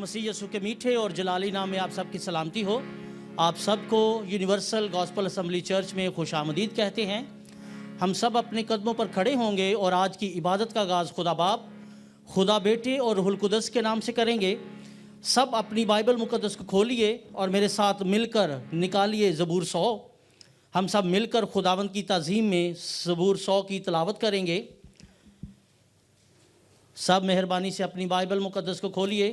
मसीह यसु के मीठे और जलाली नाम में आप सबकी सलामती हो। आप सबको यूनिवर्सल गॉस्पेल असेंबली चर्च में खुशामदीद कहते हैं। हम सब अपने कदमों पर खड़े होंगे और आज की इबादत का आगाज़ खुदा बाप, खुदा बेटे और रूहुल कुद्दस के नाम से करेंगे। सब अपनी बाइबल मुकद्दस को खोलिए और मेरे साथ मिलकर निकालिए ज़बूर 100। हम सब मिलकर खुदावंद की ताज़ीम में ज़बूर 100 की तिलावत करेंगे। सब मेहरबानी से अपनी बाइबल मुकद्दस को खोलिए।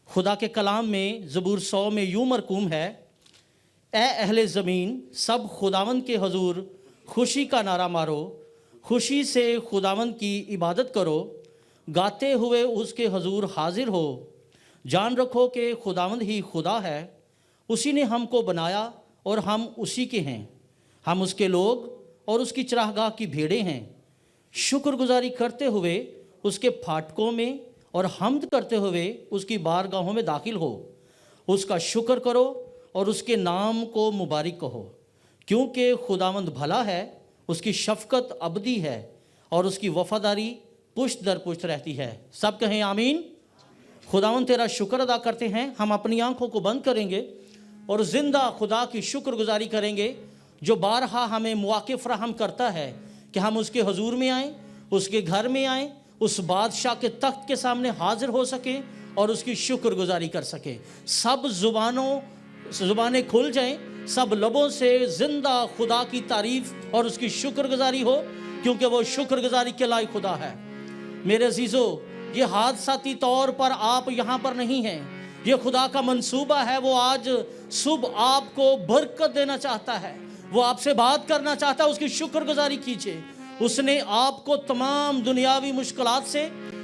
खुदा के कलाम में ज़बूर 100 में यूँ मरकूम है, ए अहले ज़मीन, सब खुदावंद के हजूर खुशी का नारा मारो, खुशी से खुदावंद की इबादत करो, गाते हुए उसके हजूर हाजिर हो। जान रखो कि खुदावंद ही खुदा है, उसी ने हमको बनाया और हम उसी के हैं। हम उसके लोग और उसकी चरागाह की भेड़ें हैं। शुक्रगुजारी करते हुए उसके फाटकों में और हम्द करते हुए उसकी बारगाहों में दाखिल हो। उसका शुक्र करो और उसके नाम को मुबारक कहो, क्योंकि खुदावंद भला है, उसकी शफ़क़त अबदी है और उसकी वफ़ादारी पुश्त दर पुश्त रहती है। सब कहें आमीन। खुदावंद तेरा शुक्र अदा करते हैं। हम अपनी आंखों को बंद करेंगे और ज़िंदा खुदा की शुक्रगुजारी करेंगे, जो बारहा हमें मौक़े फ़राहम करता है कि हम उसके हजूर में आएँ, उसके घर में आएँ, उस बादशाह के तख्त के सामने हाजिर हो सकें और उसकी शुक्रगुजारी कर सकें। सब ज़ुबानें खुल जाएं, सब लबों से ज़िंदा खुदा की तारीफ़ और उसकी शुक्रगुजारी हो, क्योंकि वो शुक्रगुजारी के लायक खुदा है। मेरे अजीज़ों, ये हादसाती तौर पर आप यहाँ पर नहीं हैं, ये खुदा का मंसूबा है। वो आज सुबह आपको बरकत देना चाहता है, वो आपसे बात करना चाहता है। उसकी शुक्रगुजारी कीजिए। उसने आपको तमाम दुनियावी मुश्किलात से,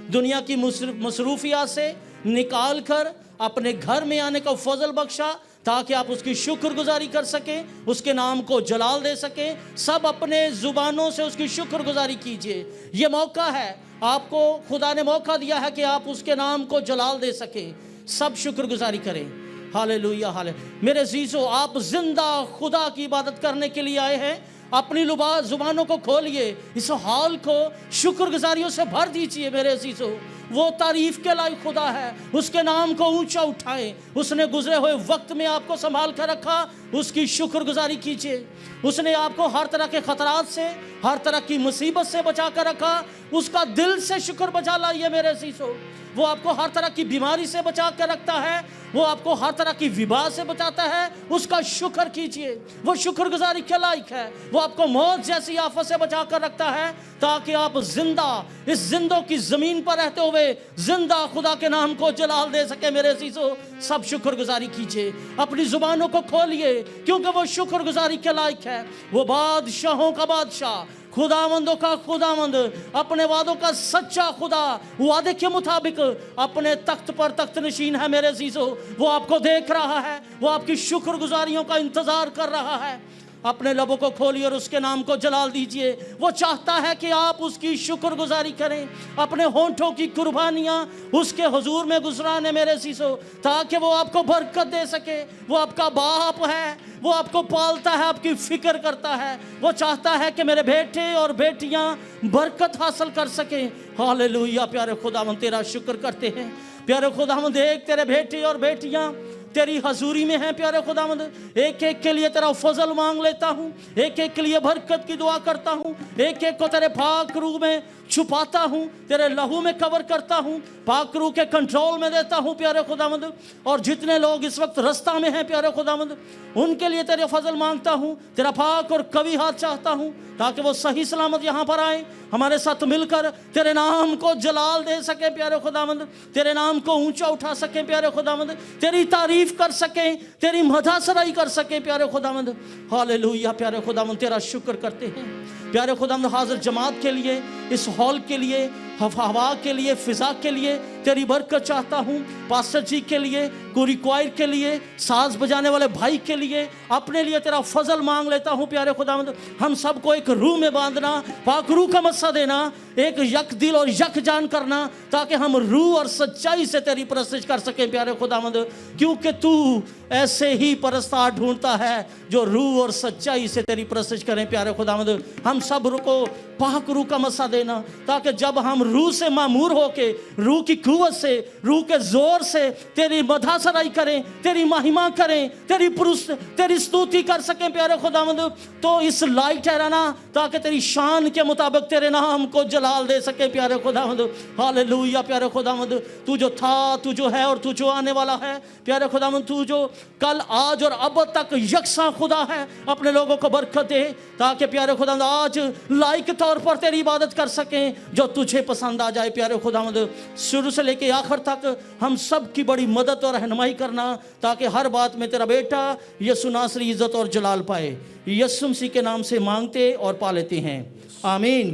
दुनिया की मसरूफियात से निकाल कर अपने घर में आने का फजल बख्शा, ताकि आप उसकी शुक्रगुजारी कर सकें, उसके नाम को जलाल दे सकें। सब अपने ज़ुबानों से उसकी शुक्रगुजारी कीजिए। ये मौका है, आपको खुदा ने मौका दिया है कि आप उसके नाम को जलाल दे सकें। सब शुक्रगुजारी करें। Hallelujah hallelujah. मेरे अज़ीज़ों, आप ज़िंदा खुदा की इबादत करने के लिए आए हैं। अपनी ज़ुबानों को खोलिए, इस हाल को शुक्रगुजारियों से भर दीजिए। मेरे अज़ीज़ों, वो तारीफ़ के लायक खुदा है, उसके नाम को ऊंचा उठाएं। उसने गुजरे हुए वक्त में आपको संभाल कर रखा, उसकी शुक्रगुजारी कीजिए। उसने आपको हर तरह के ख़तरात से, हर तरह की मुसीबत से बचा कर रखा। उसका दिल से शुक्र बजा लाइए। मेरे अज़ीज़ों, वो आपको हर तरह की बीमारी से बचा कर रखता है, वो आपको हर तरह की विबाह से बचाता है। उसका शुक्र कीजिए, वो शुक्रगुजारी के लायक है। वो आपको मौत जैसी आफत से बचा कर रखता है, ताकि आप जिंदा इस जिंदों की ज़मीन पर रहते हुए जिंदा खुदा के नाम को जलाल दे सके। मेरे अज़ीज़ों, सब शुक्रगुजारी कीजिए। अपनी ज़ुबानों को खोलिए, क्योंकि वो शुक्रगुजारी के लायक है। वो बादशाहों का बादशाह, खुदावंदों का खुदावंद, अपने वादों का सच्चा खुदा, वादे के मुताबिक अपने तख्त पर तख्त नशीन है। मेरे अज़ीज़ों, वो आपको देख रहा है, वो आपकी शुक्रगुजारियों का इंतज़ार कर रहा है। अपने लबों को खोलिए और उसके नाम को जलाल दीजिए। वो चाहता है कि आप उसकी शुक्रगुजारी करें, अपने होंठों की कुर्बानियाँ उसके हुजूर में गुजराने। मेरे अज़ीज़ों, ताकि वो आपको बरकत दे सके। वो आपका बाप है, वो आपको पालता है, आपकी फ़िक्र करता है। वो चाहता है कि मेरे बेटे और बेटियाँ बरकत हासिल कर सकें। हालेलुया। प्यारे खुदावंद, तेरा शुक्र करते हैं। प्यारे खुदावंद, एक तेरे बेटे और बेटियाँ तेरी हजूरी में है। प्यारे खुदावंद, एक एक के लिए तेरा फजल मांग लेता हूँ, एक एक के लिए बरकत की दुआ करता हूँ, एक एक को तेरे पाक रूह में छुपाता हूँ, तेरे लहू में कवर करता हूँ, पाक रूह के कंट्रोल में देता हूँ। प्यारे खुदावंद, और जितने लोग इस वक्त रास्ता में हैं प्यारे खुदावंद, उनके लिए तेरे फजल मांगता हूँ। तेरा पाक और कवी हाथ चाहता हूँ, ताकि वो सही सलामत यहाँ पर आए, हमारे साथ मिलकर तेरे नाम को जलाल दे सके। प्यारे खुदावंद, तेरे नाम को ऊंचा उठा सकें। प्यारे खुदावंद, तेरी तारीफ कर सकें, तेरी मधासराई कर सकें। प्यारे खुदावंद, हालेलुया। प्यारे खुदावंद, तेरा शुक्र करते हैं। प्यारे खुदावंद, हाजिर जमात के लिए, इस हॉल के लिए, हवा के लिए, फ़िज़ा के लिए तेरी बरकत चाहता हूँ। पास्टर जी के लिए, कोरी क्वायर के लिए, साज बजाने वाले भाई के लिए, अपने लिए तेरा फजल मांग लेता हूँ। प्यारे खुदावंद, हम सबको एक रूह में बांधना, पाक रूह का मस्सा देना, एक यक दिल और यक जान करना, ताकि हम रूह और सच्चाई से तेरी परस्तिश कर सकें। प्यारे खुदावंद, क्योंकि तू ऐसे ही परस्तार ढूंढता है जो रूह और सच्चाई से तेरी परस्तिश करें। प्यारे खुदावंद, हम सब को पाक रूह का मसा देना, ताकि जब हम रूह से मामूर होके, रूह की कुव्वत से, रूह के जोर से तेरी मधासराई करें, तेरी महिमा करें, तेरी स्तुति कर सकें प्यारे खुदावंद। तो इस लायक ठहराना ताकि तेरी शान के मुताबिक तेरे नाम को जलाल दे सके प्यारे खुदावंद। हालेलुया प्यारे खुदावंद, तू जो था, तू जो है और तू जो आने वाला है प्यारे खुदावंद, तू जो कल, आज और अब तक यकसा खुदा है, अपने लोगों को बरकत दे ताकि प्यारे खुदावंद आज लायक तौर पर तेरी इबादत कर सकें जो तुझे पसंद आ जाए प्यारे खुदावंद। शुरू से लेके आखिर तक हम सब की बड़ी मदद और रहनुमाई करना, ताकि हर बात में तेरा बेटा यीशु नासरी इज्जत और जलाल पाए। यीशु मसीह के नाम से मांगते और पा लेते हैं, आमीन।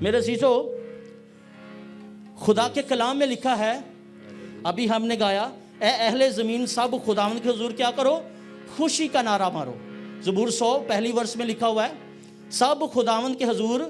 मेरे अजीजों, खुदा के कलाम में लिखा है, अभी हमने गाया, ए अहले ज़मीन सब खुदावंद के हुजूर क्या करो, खुशी का नारा मारो। ज़बूर 100 पहली वर्ष में लिखा हुआ है, सब खुदावंद के हुजूर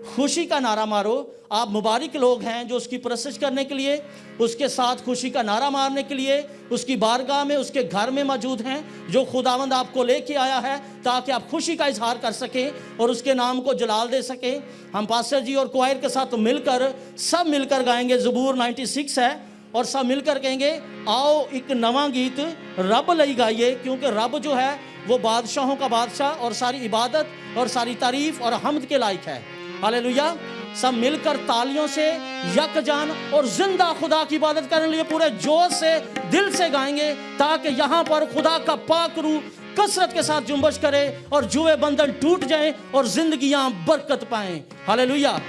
खुशी का नारा मारो। आप मुबारक लोग हैं जो उसकी परस्तिश करने के लिए, उसके साथ खुशी का नारा मारने के लिए उसकी बारगाह में, उसके घर में मौजूद हैं, जो खुदावंद आपको लेके आया है ताकि आप खुशी का इजहार कर सकें और उसके नाम को जलाल दे सकें। हम पास्टर जी और क्वायर के साथ मिलकर, सब मिलकर गाएंगे। ज़बूर 96 है और सब मिलकर कहेंगे, आओ एक नवा गीत रब लई गाइए, क्योंकि रब जो है वो बादशाहों का बादशाह और सारी इबादत और सारी तारीफ और हम्द के लायक है। हालेलुया। सब मिलकर तालियों से यकजान और जिंदा खुदा की इबादत करने लिए पूरे जोश से, दिल से गाएंगे, ताकि यहाँ पर खुदा का पाक रूह कसरत के साथ जुम्बश करे और जुए बंधन टूट जाएं और जिंदगियां बरकत पाएं। हालेलुया।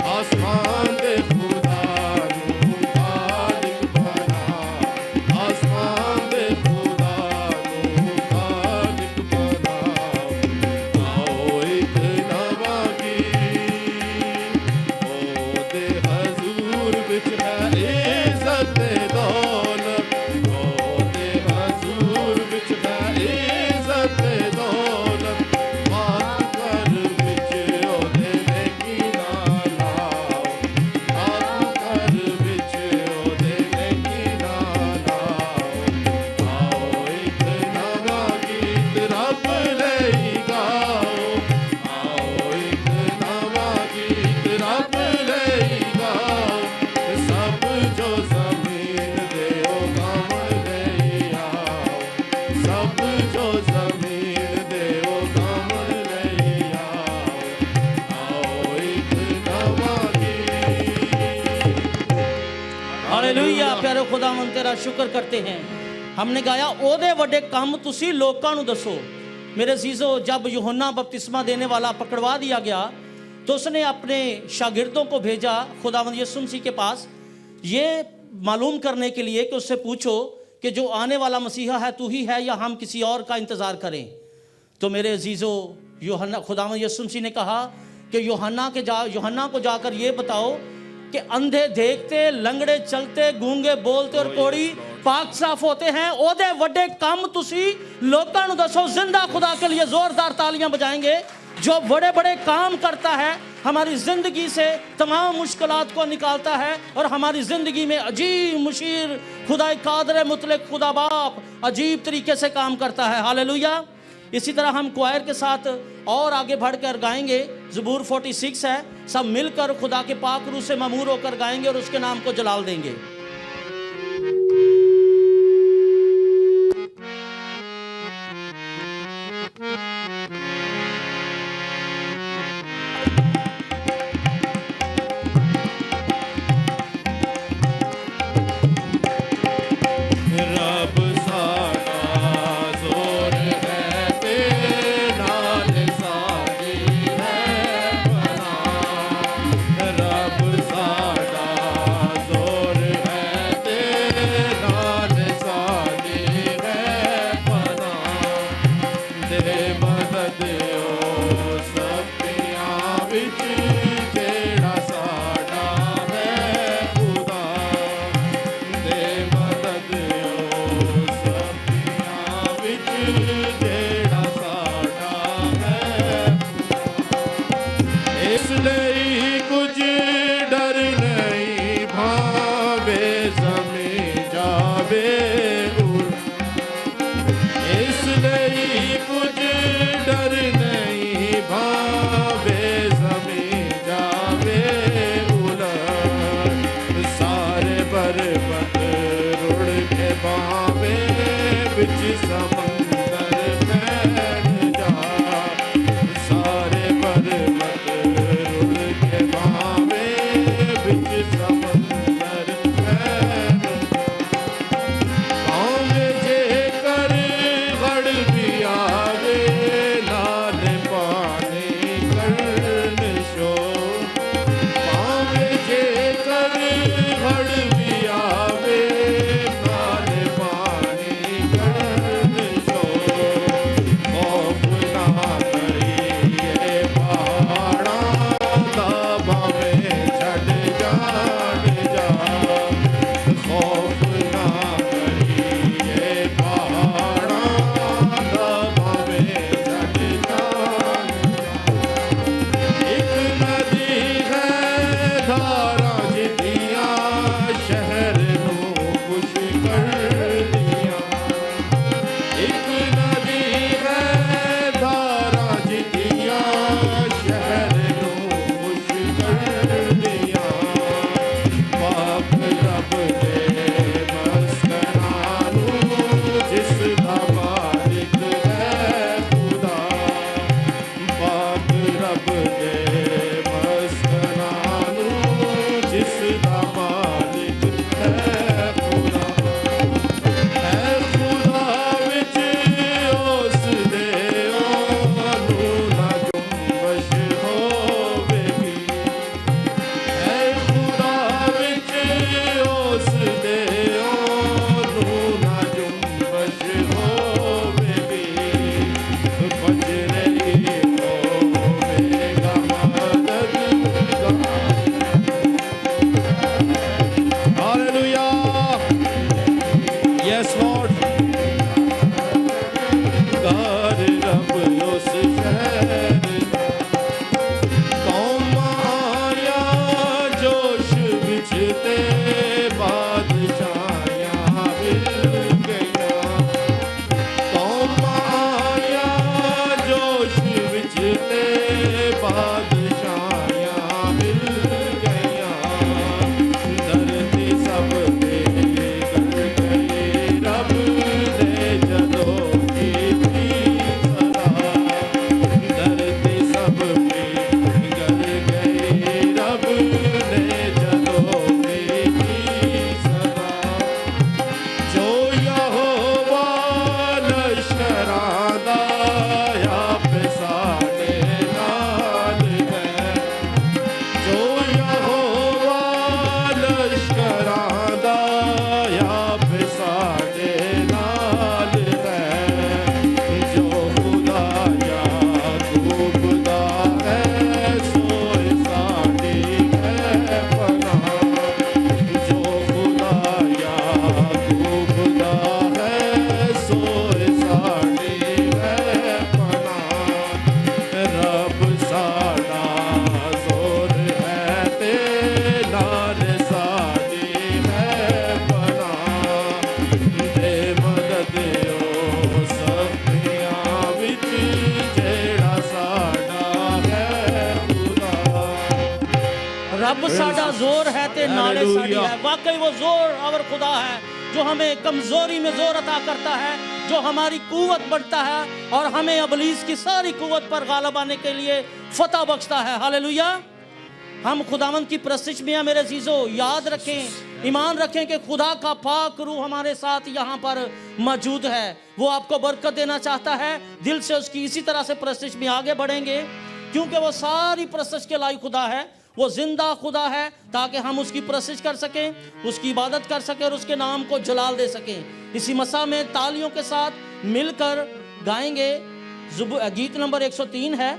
आसमान दे खुदा नू ਹਾਲੇਲੂਇਆ। ਪਿਆਰੇ ਖੁਦਾਵੰਦ ਤੇਰਾ ਸ਼ੁਕਰ करते हैं। हमने गाया ओदे वड्डे काम तुसी लोकां नूं दसो। मेरे अजीजों, जब यूहन्ना बपतिस्मा देने वाला पकड़वा दिया गया तो उसने अपने शागिर्दों को भेजा खुदावंद यीशु मसीह के पास ये मालूम करने के लिए कि उससे पूछो कि जो आने वाला मसीहा है तू ही है या हम किसी और का इंतज़ार करें। तो मेरे अजीज़ों, यूहन्ना खुदावंद यीशु मसीह ने कहा कि यूहन्ना को जाकर ये बताओ कि अंधे देखते, लंगड़े चलते, गूंगे बोलते और कोढ़ी पाक साफ होते हैं। ओदे वड्डे काम तुसी लोकां नूं दसो। जिंदा खुदा के लिए जोरदार तालियां बजाएंगे। जो बड़े बड़े काम करता है, हमारी ज़िंदगी से तमाम मुश्किलात को निकालता है और हमारी ज़िंदगी में अजीब मुशीर खुदा कादर मुतलक खुदा बाप अजीब तरीके से काम करता है। हालेलुया। इसी तरह हम क्वायर के साथ और आगे बढ़कर गाएंगे। ज़बूर 46 है, सब मिलकर खुदा के पाक रूह से ममूर होकर गाएंगे और उसके नाम को जलाल देंगे। साडा जोर है ते नाले साड़ी है। वाकई वो जोर और खुदा है जो हमें कमजोरी में जोर अता करता है, जो हमारी कुव्वत बढ़ता है और हमें इब्लीस की सारी कुव्वत पर गालिब आने के लिए फतह बख्शता है। हालेलुया। हम खुदावंद की प्रस्तिश में हैं मेरे अजीजों। याद रखें, ईमान रखें कि खुदा का पाक रूह हमारे साथ यहाँ पर मौजूद है। वो आपको बरकत देना चाहता है। दिल से उसकी इसी तरह से प्रस्तिश में आगे बढ़ेंगे, क्योंकि वो सारी प्रस्तिश के लायक खुदा है। वो जिंदा खुदा है, ताकि हम उसकी प्रस्तिश कर सकें, उसकी इबादत कर सकें और उसके नाम को जलाल दे सकें। इसी मसा में तालियों के साथ मिलकर गाएंगे। गीत नंबर 103 है।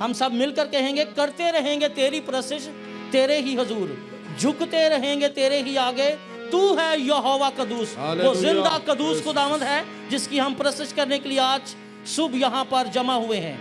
हम सब मिलकर कहेंगे, करते रहेंगे तेरी प्रस्तिश तेरे ही हुजूर, झुकते रहेंगे तेरे ही आगे, तू है यहोवा कदूस। वो जिंदा कदूस खुदावंद है जिसकी हम प्रस्तिश करने के लिए आज सुबह यहाँ पर जमा हुए हैं।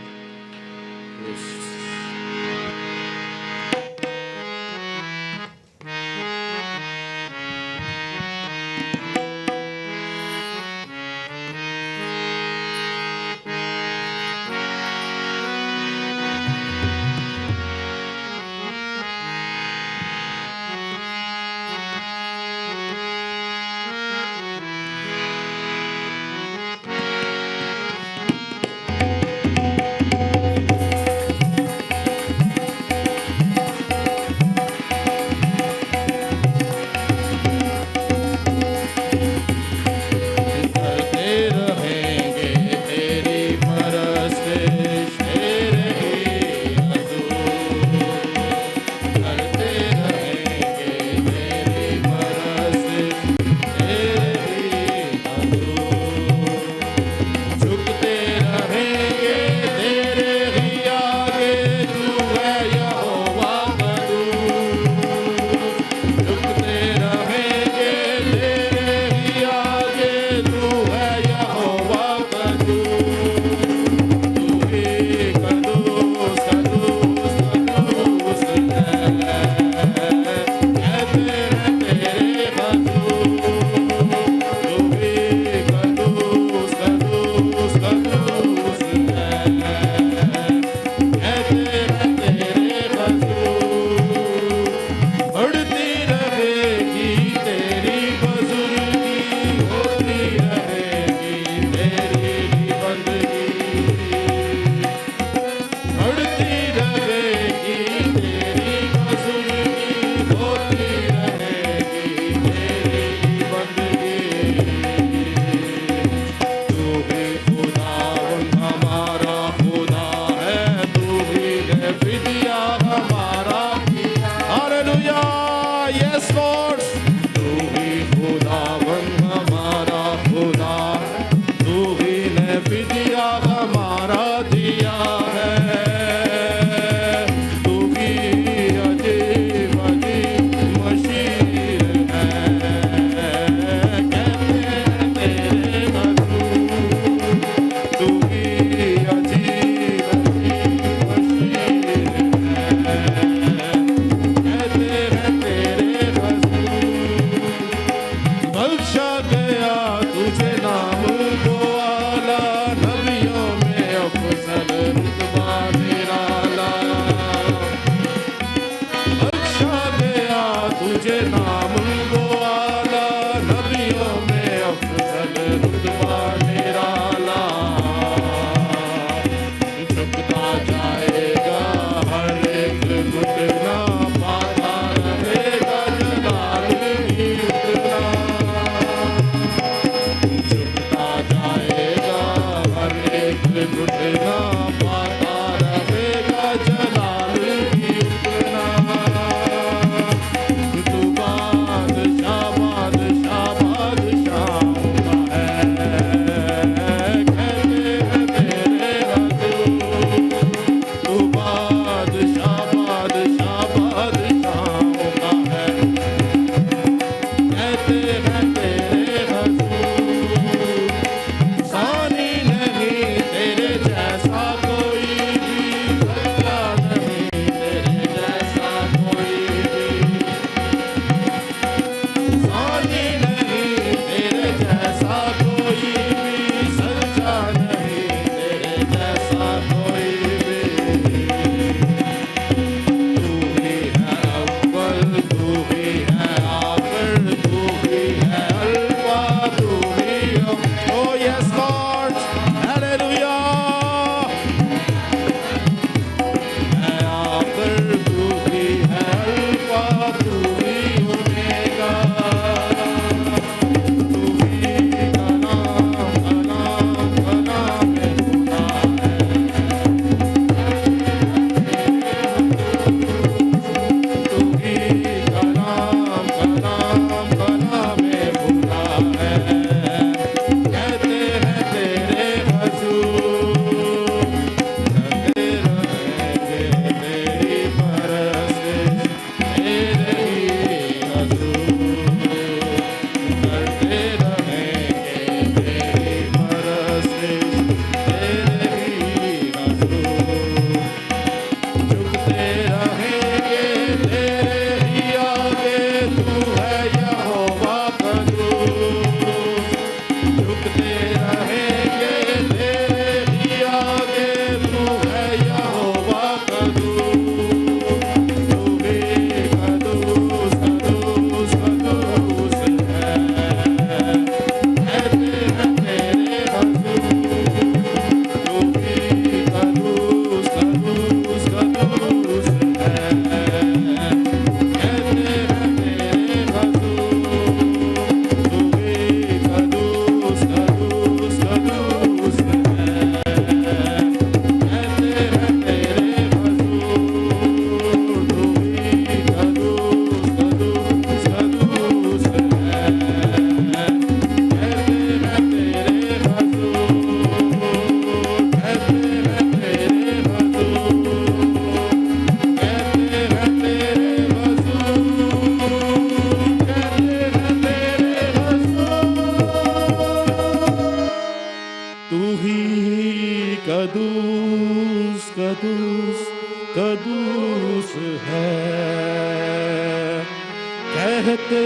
कहते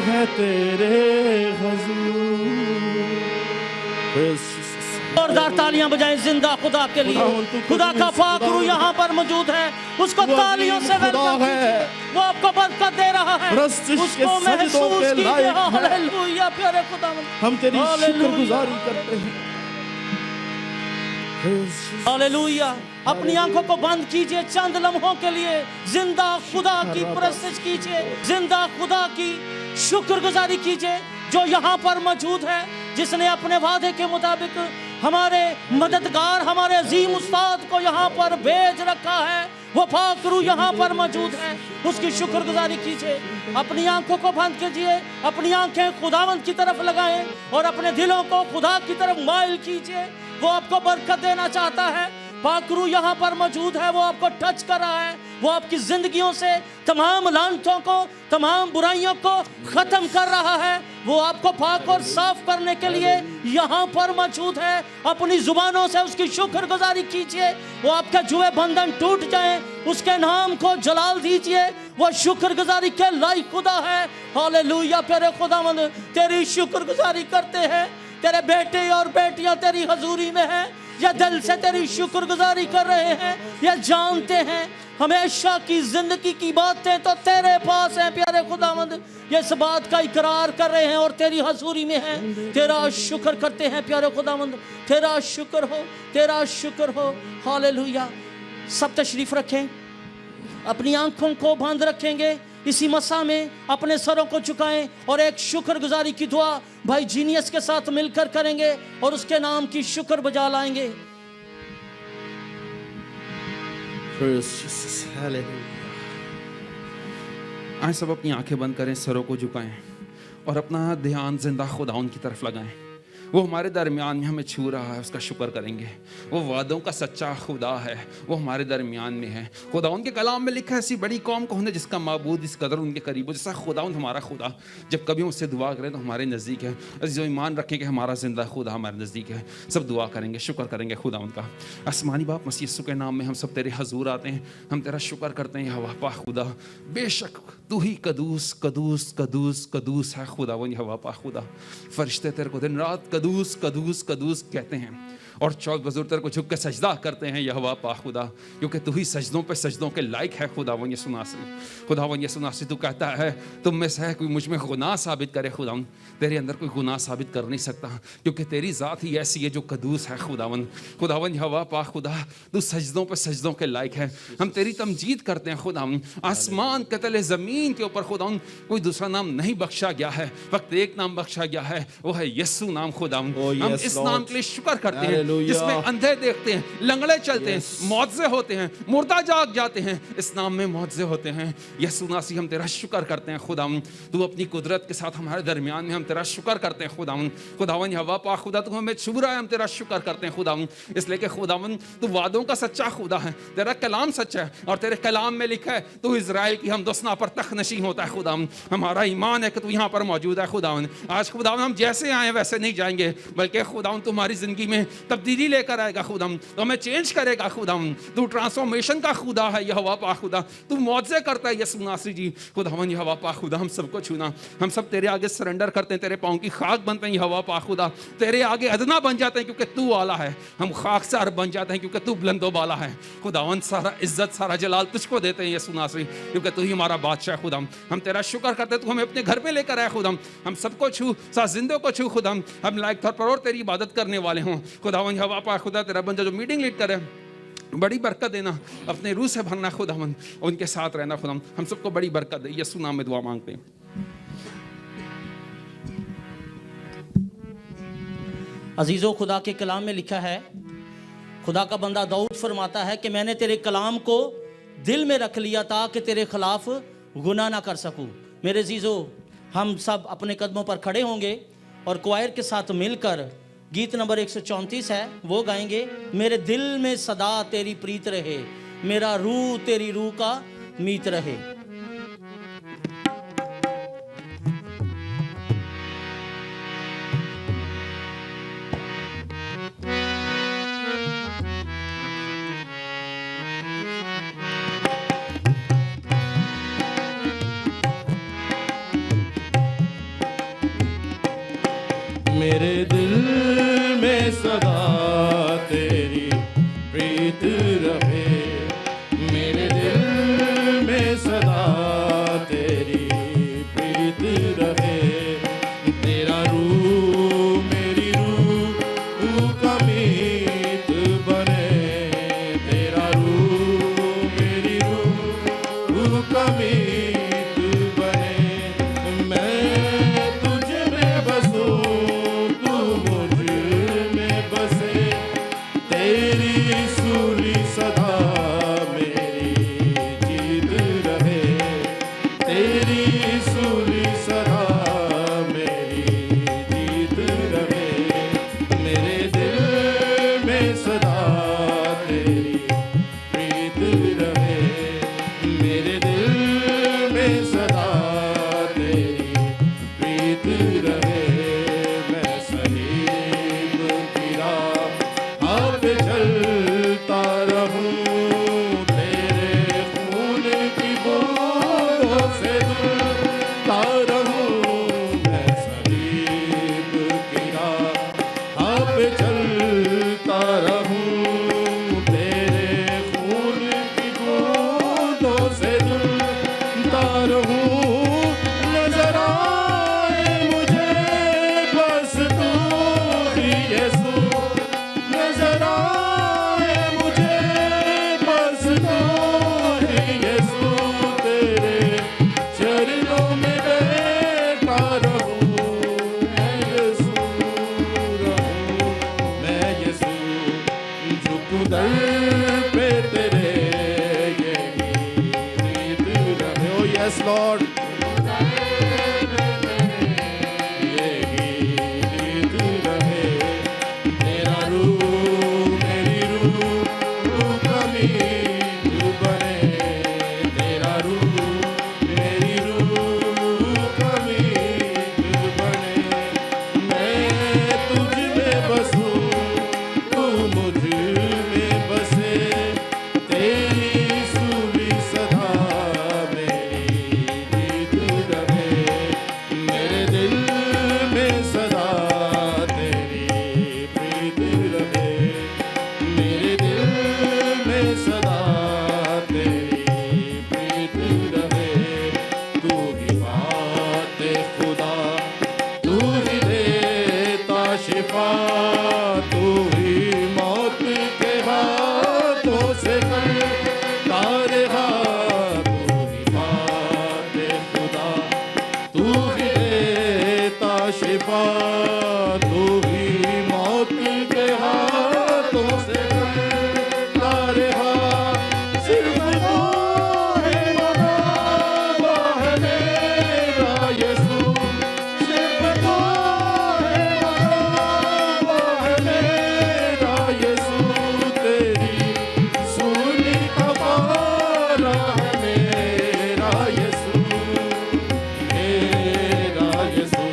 हैं तेरे हुजूर। जोरदार तालियां बजाएं जिंदा खुदा के लिए। खुदा का पाक रूह यहाँ पर मौजूद है, उसको तालियों से वेलकम कीजिए। वो आपको बरकत दे रहा है, उसको महसूस कीजिए। हालेलुया प्यारे खुदावंद, हम तेरी शुक्रगुजारी करते हैं। हालेलुया। अपनी आंखों को बंद कीजिए चंद लम्हों के लिए, जिंदा खुदा की प्रस्तुति कीजिए, जिंदा खुदा की शुक्रगुजारी कीजिए जो यहाँ पर मौजूद है, जिसने अपने वादे के मुताबिक हमारे मददगार, हमारे अजीम उस्ताद को यहाँ पर भेज रखा है। वो पाक रूह यहाँ पर मौजूद है, उसकी शुक्रगुजारी कीजिए। अपनी आंखों को बंद कीजिए, अपनी आंखें खुदावंद की तरफ लगाएं और अपने दिलों को खुदा की तरफ माइल कीजिए। वो आपको बरकत देना चाहता है। पाक रूह यहाँ पर मौजूद है, वो आपको टच कर रहा है। वो आपकी जिंदगियों से तमाम लानतों को, तमाम बुराइयों को खत्म कर रहा है। वो आपको पाक और साफ करने के लिए यहाँ पर मौजूद है। अपनी जुबानों से उसकी शुक्रगुजारी कीजिए। वो आपके जुए बंधन टूट जाएं, उसके नाम को जलाल दीजिए। वो शुक्रगुजारी के लायक खुदा है। हालेलुया प्यारे खुदावंद, तेरी शुक्रगुजारी करते हैं। तेरे बेटे और बेटियां तेरी हजूरी में हैं, या दिल से तेरी शुक्रगुजारी कर रहे हैं, या जानते हैं हमेशा की जिंदगी की बातें तो तेरे पास हैं। प्यारे खुदावंद, ये इस बात का इकरार कर रहे हैं और तेरी हजूरी में हैं। तेरा शुक्र करते हैं प्यारे खुदावंद, तेरा शुक्र हो, तेरा शुक्र हो। हालेलुया। सब तशरीफ रखें, अपनी आंखों को बंद रखेंगे, इसी मसा में अपने सरों को झुकाएं और एक शुक्रगुजारी की दुआ भाई जीनियस के साथ मिलकर करेंगे और उसके नाम की शुक्र बजा लाएंगे। आए सब अपनी आंखें बंद करें, सरों को झुकाएं और अपना ध्यान जिंदा खुदाउन की तरफ लगाएं। वो हमारे दरमियान में हमें छू रहा है, उसका शुक्र करेंगे। वो वादों का सच्चा खुदा है, वो हमारे दरमियान में है। खुदाउन के कलाम में लिखा है, ऐसी बड़ी कौम कौन है जिसका माबूद इस कदर उनके करीब हो जैसा खुदाउन हमारा खुदा। जब कभी उससे दुआ करें तो हमारे नज़दीक है। जो ईमान रखें कि हमारा जिंदा खुदा हमारे नज़दीक है, सब दुआ करेंगे, शुक्र करेंगे खुदाउन का। आसमानी बाप मसीह यीशु के नाम में हम सब तेरे हजूर आते हैं, हम तेरा शुक्र करते हैं। हवा पा खुदा, बेशक तू ही कदूस कदूस कदूस कदूस है खुदावन। हवा पा खुदा, फरिश्ते तेरे को दिन रात कदूस कदूस कदूस कहते हैं और 14 बुजुर्ग तेरे को झुक के सजदा करते हैं। यहोवा पा खुदा, क्योंकि तू ही सजदों पे सजदों के लायक है। खुदावन यीशु नासरी, खुदावन यीशु नासरी, तू कहता है तुम में से कोई मुझ में गुनाह साबित करे। खुदावन तेरे अंदर कोई गुनाह साबित कर नहीं सकता, क्योंकि तेरी ज़ात ही ऐसी है जो कदूस है। खुदावन खुदावन यहोवा पा खुदा, तू सजदों पे सजदों के लायक है। हम तेरी तमजीद करते हैं खुदावन। आसमान के तले ज़मीन के ऊपर खुदावन कोई दूसरा नाम नहीं बख्शा गया है, फक्त एक नाम बख्शा गया है, वो है यीशु नाम। खुदावन हम इस नाम के लिए शुक्र करते हैं जिसमें अंधे देखते हैं, लंगड़े चलते हैं, मौजज़े होते हैं, मुर्दा जाग जाते हैं। इस नाम में मौजज़े होते हैं। यीशु नासी, हम तेरा शुक्र करते हैं खुदावन। तू अपनी कुदरत के साथ हमारे दरमियान में, हम तेरा शुक्र करते हैं खुदावन। खुदावन हवा पा खुदा, तू हमें छू रहा है, हम तेरा शुक्र करते हैं खुदावन। इसलिए कि खुदावन तू वादों का सच्चा खुदा है, तेरा कलाम सच्चा है और तेरे कलाम में लिखा है तू इज़राइल की हम दोस्ना पर तख्त नशीं होता है। खुदावन हमारा ईमान है कि तू यहाँ पर मौजूद है। खुदावन आज खुदावन हम जैसे आए वैसे नहीं जाएंगे, बल्कि खुदावन तुम्हारी ज़िंदगी में तब्दीली लेकर आएगा। खुदावन तो हमें चेंज करेगा। खुदावन तू ट्रांसफॉर्मेशन का खुदा है। यहोवा पा खुदा, तू मौजज़े करता है। यीशु नासरी जी, खुदावन यहोवा पा खुदा, हम सबको छूना, हम सब तेरे आगे सरेंडर करते हैं, तेरे पाँव की खाक बनते हैं। यहोवा पा खुदा, तेरे आगे अदना बन जाते हैं क्योंकि तू आला है। हम खाक सार बन जाते हैं क्योंकि तू बुलंदो बाला है। खुदावन सारा इज्जत सारा जलाल तुझको देते हैं यीशु नासरी, क्योंकि तू ही हमारा बादशाह। खुदाम हम तेरा शुक्र करते हैं, तू हमें अपने घर पे लेकर आया। खुदाम हम सबको छू, साथ जिंदों को छू। खुदाम हम लायक तौर पर और तेरी इबादत करने वाले हों। खुदावन यहोवा पा खुदा, तेरा बंदा जो मीटिंग लीड करे बड़ी बरकत देना, अपने रूह से भरना खुदावन, उनके साथ रहना। खुदावन हम सबको बड़ी बरकत दे। यीशु नाम में दुआ मांगते हैं। अजीज़ों, खुदा के कलाम में लिखा है, खुदा का बंदा दाऊद फरमाता है कि मैंने तेरे कलाम को दिल में रख लिया ताकि तेरे खिलाफ गुनाह ना कर सकूं। मेरे अजीज़ों, हम सब अपने कदमों पर खड़े होंगे और क्वायर के साथ मिलकर गीत नंबर 134 है वो गाएंगे। मेरे दिल में सदा तेरी प्रीत रहे, मेरा रूह तेरी रूह का मीत रहे। मेरे दिल में सदा तेरी प्रीत रहे, मेरे दिल में सदा तेरी प्रीत रहे। तेरा रूह मेरी रूह का मीत बने, तेरा रूह मेरी रूह का मीत बने। मैं तुझ में बसूं, तू मुझ में बसे, तेरी सूली सदा मेरी जीत रहे, तेरी सूली सदा मेरी जीत रहे। मेरे दिल में सदा तेरी प्रीत रहे, मेरे दिल में सदा तेरी प्रीत रहे। मैं सलीब की राह पे चलता रहूं, तेरे खून की बूंदों से धुलता रहूं। मैं सलीब की राह पे चलता रहूं, तेरे खून की बूंदों से धुलता रहूं। नजर आए मुझे बस तू ही यीशु, नजर आए मुझे बस तू ही यीशु। तेरे चरणों में बैठा रहूं, मैं यीशु रहूं, मैं यीशु झुकूं दर पे तेरे, यही रीत रहे। Oh yes Lord, यही रीत रहे। तेरा रूह मेरी रूह का मीत बने, तेरा रूह मेरी रूह का मीत बने। मैं तुझ में बसूं, तू मुझ में बसे, तेरी सूली सदा मेरी जीत रहे। मेरे दिल में सदा तेरी प्रीत रहे, मेरे दिल में सदा तेरी प्रीत रहे। तू ही बात खुदा, तू ही देता शिफा, तू ही मौत के हाथों से करता रहा। तू ही बात खुदा, तू ही देता शिफा, तू ही मौत के हाथों से करता रहा। सिर्फ तू है मनावा है मेरा यीशु, सिर्फ तू है मनावा है मेरा यीशु। तेरी सूली का पारा है मेरा यीशु, मेरा यीशु।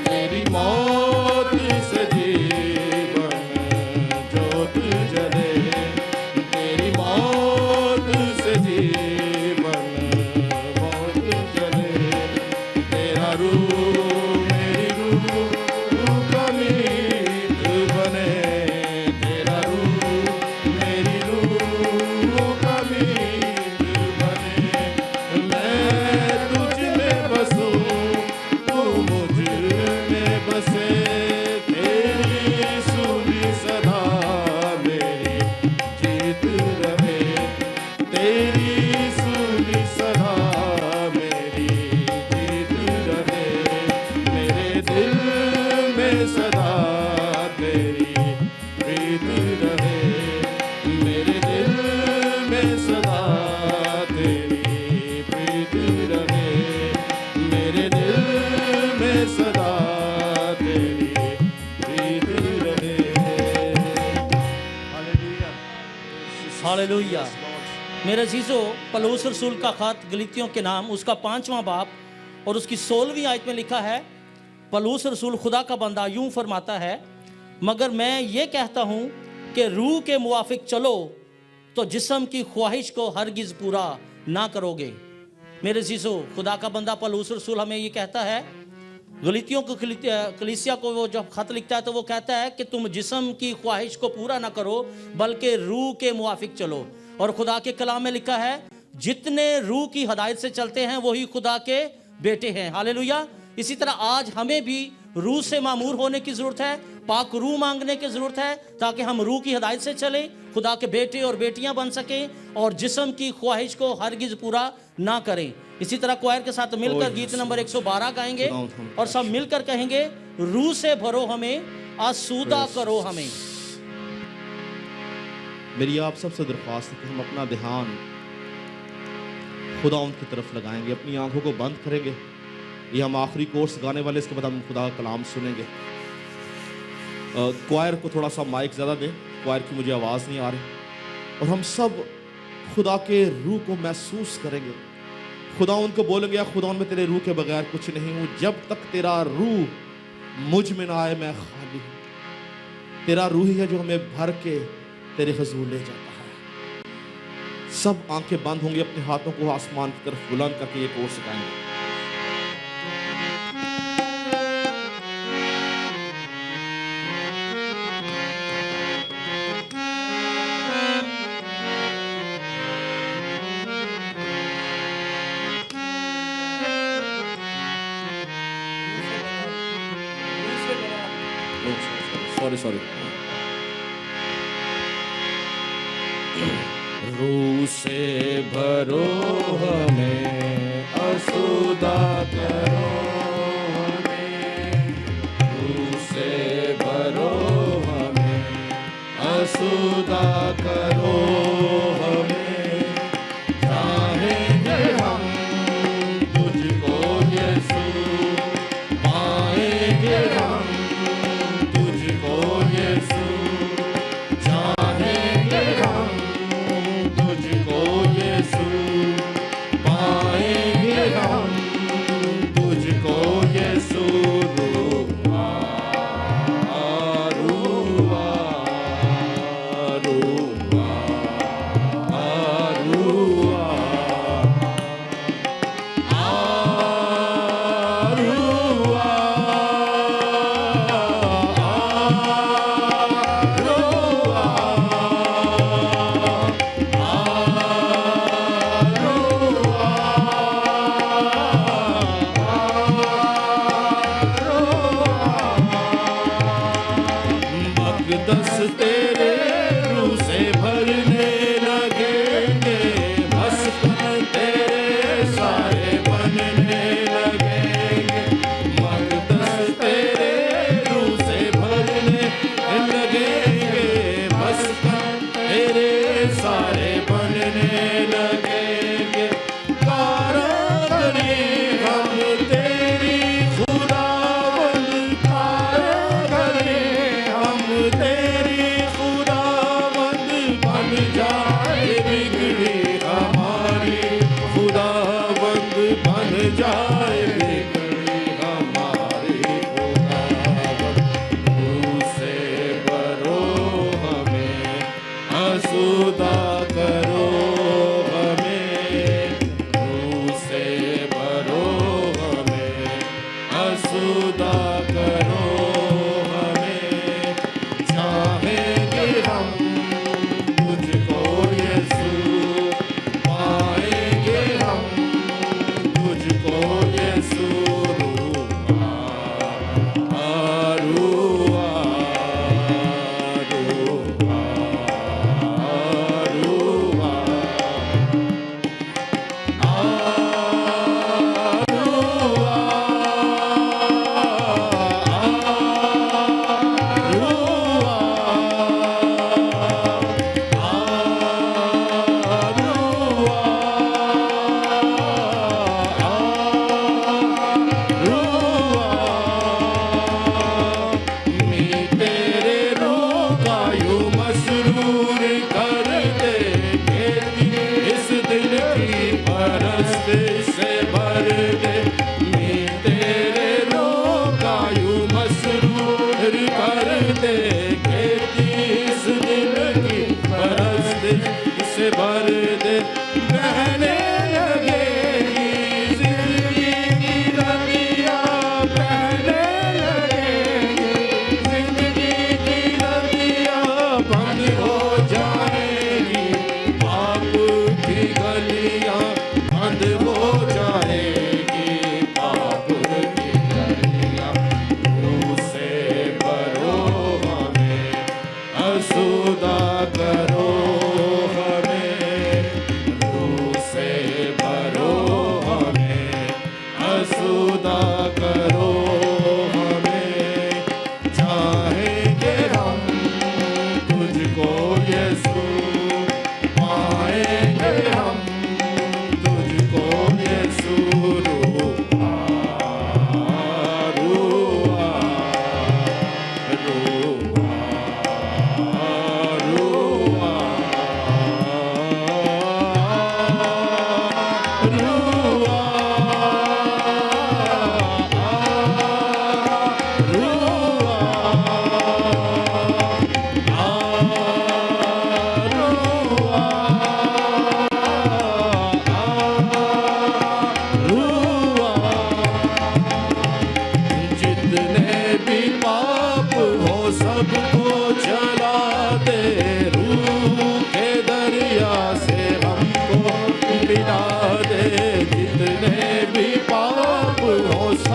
तेरी मौत से जीवन ज्योत जले, तेरी मौत से जीवन मौत जले। तेरा रूह मेरी रूह का मीत बने, तेरा रूह मेरी रूह का मीत बने। मैं तुझ में बसूं, तू मुझ में बसे, तेरी सूली सदा मेरी जीत रहे, तेरी सूली सदा मेरी जीत रहे। मेरे दिल में सदा तेरी प्रीत रहे, मेरे दिल में सदा तेरी प्रीत रहे, मेरे दिल में सदा तेरी प्रीत रहे। हालेलुया। मेरे अजीजों, पौलुस रसूल का खत गलीतियों के नाम उसका 5वां बाब और उसकी 16वीं आयत में लिखा है, पौलुस रसूल खुदा का बंदा यूं फरमाता है, मगर मैं ये कहता हूँ कि रूह के मुआफिक चलो तो जिस्म की ख्वाहिश को हरगिज़ पूरा ना करोगे। मेरे अजीजों, खुदा का बंदा पौलुस रसूल हमें ये कहता है गलीतियों को कलीसिया को वो जब खत लिखता है तो वो कहता है कि तुम जिस्म की ख्वाहिश को पूरा ना करो बल्कि रूह के मुआफिक चलो। और खुदा के कलाम में लिखा है जितने रूह की हदायत से चलते हैं वही खुदा के बेटे हैं। हालेलुया। इसी तरह आज हमें भी रूह से मामूर होने की ज़रूरत है, पाक रूह मांगने की ज़रूरत है ताकि हम रूह की हदायत से चलें, खुदा के बेटे और बेटियां बन सकें और जिस्म की ख्वाहिश को हरगिज़ पूरा ना करें। इसी तरह क्वायर के साथ मिलकर गीत नंबर 112 गाएंगे और सब मिलकर कहेंगे रूह से भरो हमें, आसूदा करो हमें। मेरी आप सबसे दरख्वास्त है कि हम अपना ध्यान खुदा की तरफ लगाएंगे, अपनी आंखों को बंद करेंगे। ये हम आखिरी कोर्स गाने वाले, इसके बाद हम खुदा का कलाम सुनेंगे। क्वायर को थोड़ा सा माइक ज़्यादा दें, क्वायर की मुझे आवाज़ नहीं आ रही। और हम सब खुदा के रूह को महसूस करेंगे। खुदा उनको बोलेंगे या खुदा मैं तेरे रूह के बगैर कुछ नहीं हूँ, जब तक तेरा रूह मुझ में ना आए मैं खाली हूँ। तेरा रूह ही है जो हमें भर के तेरे हुजूर ले जाता है। सब आंखें बंद होंगी, अपने हाथों को आसमान की तरफ बुलंद करके ये कोर्स गाएंगे। सॉरी रूह से भरो हमें, आसूदा करो हमें। रूह से भरो हमें, आसूदा करो हमें। चाहेंगे हम तुझको यीशु, पाएंगे हम तुझको यीशु। चाहेंगे हम तुझको यीशु, पाएंगे हम तुझको यीशु। रूहा रूहा रूहा रूहा मक़दस तेरे रूह से भरने लगेंगे, मस्कन तेरे सारे बनने लगेंगे। मक़दस तेरे रूह से भरने लगेंगे, मस्कन तेरे सारे बनने लगेंगे। कारागरी हम तेरी खुदावंद, कारागरी हम तेरी खुदावंद बन जाए। बिगड़ी हमारी खुदावंद बन जाए, बिगड़ी हमारी खुदावंद। रूह से भरो हमें, आसूदा करो हमें। रूह से भरो हमें, आसूदा करो हमें। चाहेंगे हम तुझको यीशु, पाएंगे हम तुझको यीशु। रूहा रूहा रूहा रूहा रूहा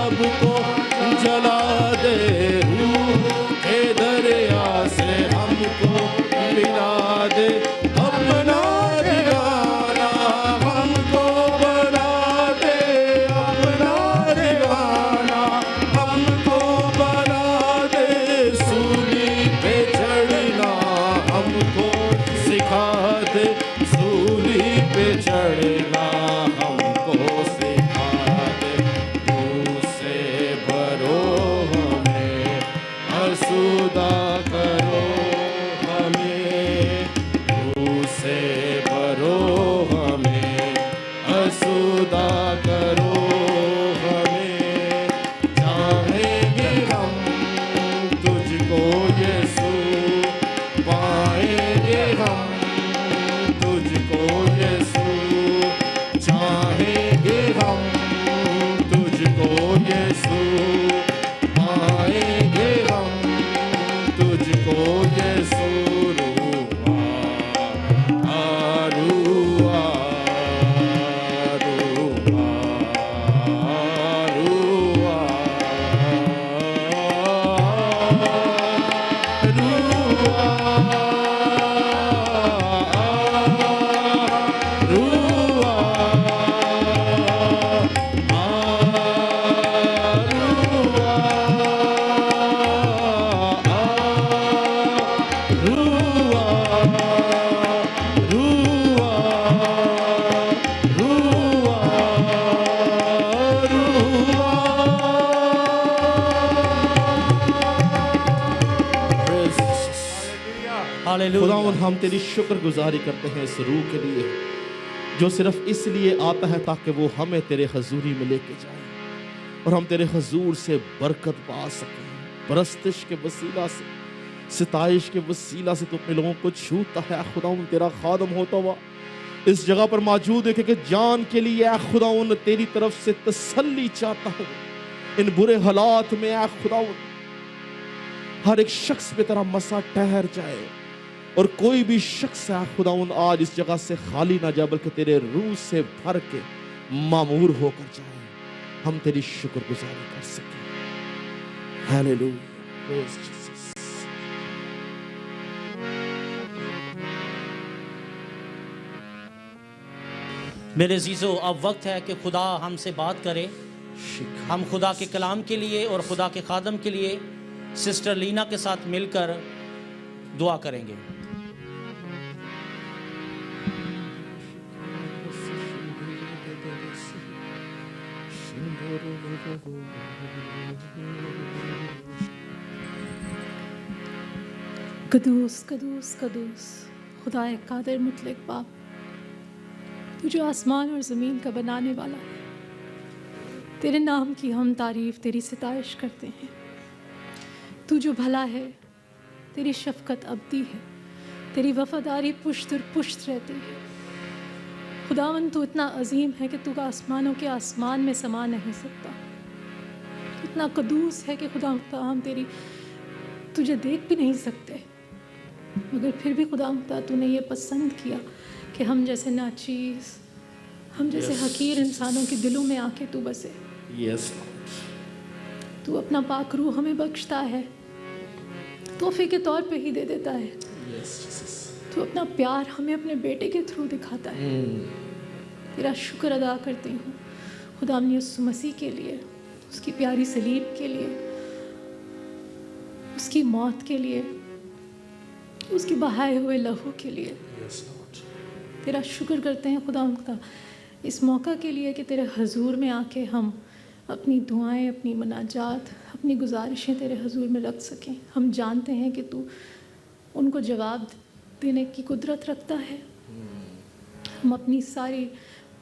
सब को जला दे, रूह के दरिया से हमको पिला दे, अपना दीवाना हमको बना दे, अपना दीवाना हमको बना दे, सूली पे चढ़ना हमको सिखा दे, सूली पे चढ़ना हमको सिखा दे, मुझसे भरो हमें, आसूदा करो हमें, मुझसे भरो हमें, आसूदा करो हमें, चाहेंगे हम तुझको यीशु, पाएंगे हम तुझको यीशु, चाहेंगे हम तुझको यीशु, पाएंगे हम तुझको यीशु, रूहा रूहा रूहा हालेलुया। खुदावंद हम तेरी शुक्रगुजारी करते हैं इस रूह के लिए जो सिर्फ इसलिए आता है ताकि वो हमें तेरे हजूरी में लेके जाए और हम तेरे हजूर से बरकत पा सकें। परस्तिश के वसीला से, सिताइश के वसीला से तो अपने लोगों को छूता है। खुदावंद तेरा खादम होता हुआ इस जगह पर मौजूद है कि जान के लिए खुदावंद तेरी तरफ से तसल्ली चाहता हूँ इन बुरे हालात में। खुदावंद हर एक शख्स पे तेरा मसा ठहर जाए और कोई भी शख्स है खुदावंद आज इस जगह से खाली ना जाए बल्कि तेरे रूह से भर के मामूर होकर जाए, हम तेरी शुक्रगुजारी कर सकें। Hallelujah, praise Jesus. मेरे अजीज़ो, अब वक्त है कि खुदा हमसे बात करे। हम खुदा के कलाम के लिए और खुदा के खादम के लिए सिस्टर लीना के साथ मिलकर दुआ करेंगे। कदूस कदूस कदूस खुदा कादिर मुतलक बाप, तू जो आसमान और ज़मीन का बनाने वाला है, तेरे नाम की हम तारीफ़ तेरी सिताइश करते हैं। तू जो भला है, तेरी शफ़क़त अबदी है, तेरी वफ़ादारी पुश्त और पुश्त रहती है। खुदावन तू इतना अजीम है कि तू आसमानों के आसमान में समा नहीं सकता। तू इतना कदूस है कि खुदा हम तेरी तुझे देख भी नहीं सकते, मगर फिर भी खुदा तूने ये पसंद किया कि हम जैसे नाचीज़, हम जैसे हकीर इंसानों के दिलों में आके तू बसे। यस, तू अपना पाक रूह हमें बख्शता है, तोहफे के तौर पे ही दे देता है। तू अपना प्यार हमें अपने बेटे के थ्रू दिखाता है। तेरा शुक्र अदा करती हूँ खुदा यीशु मसीह के लिए, उसकी प्यारी सलीब के लिए, उसकी मौत के लिए, उसके बहाए हुए लहू के लिए। तेरा शुक्र करते हैं खुदा इस मौका के लिए कि तेरे हजूर में आके हम अपनी दुआएं, अपनी मनाजात, अपनी गुजारिशें तेरे हजूर में रख सकें। हम जानते हैं कि तू उनको जवाब देने की कुदरत रखता है। हम अपनी सारी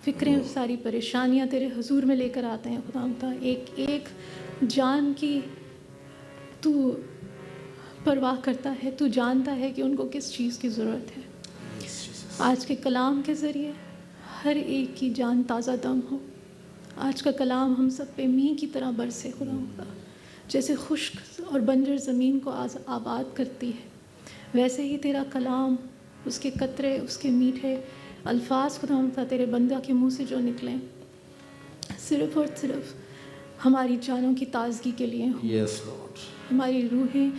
फ़िक्रें, सारी परेशानियां तेरे हजूर में लेकर आते हैं खुदा। एक एक जान की तू परवाह करता है, तू जानता है कि उनको किस चीज़ की ज़रूरत है। आज के कलाम के ज़रिए हर एक की जान ताज़ा दम हो। आज का कलाम हम सब पे मींह की तरह बरसे खुदा, जैसे खुश्क और बंजर ज़मीन को आबाद करती है, वैसे ही तेरा कलाम, उसके कतरे, उसके मीठे अल्फाज खुदा तेरे बंदा के मुंह से जो निकलें, सिर्फ़ और सिर्फ हमारी जानों की ताजगी के लिए हो, Yes, Lord. हमारी रूहें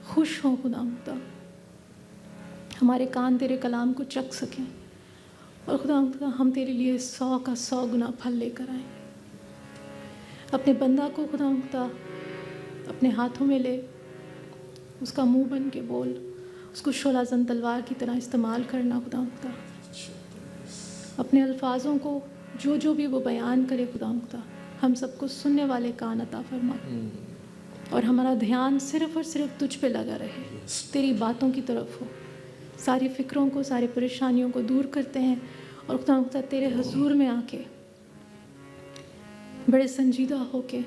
खुश हों खुदावंदा, हमारे कान तेरे कलाम को चख सकें और खुदावंदा हम तेरे लिए 100 का 100 गुना फल लेकर आएं। अपने बंदा को खुदावंदा अपने हाथों में ले, उसका मुंह बन के बोल, उसको शोलाज़न तलवार की तरह इस्तेमाल करना खुदावंदा। अपने अल्फाजों को जो भी वो बयान करे खुदावंदा, हम सबको सुनने वाले कान अता फरमा और हमारा ध्यान सिर्फ़ और सिर्फ तुझ पे लगा रहे, तेरी बातों की तरफ हो। सारी फ़िक्रों को, सारी परेशानियों को दूर करते हैं और खुदावंदा तेरे हुजूर में आके बड़े संजीदा होके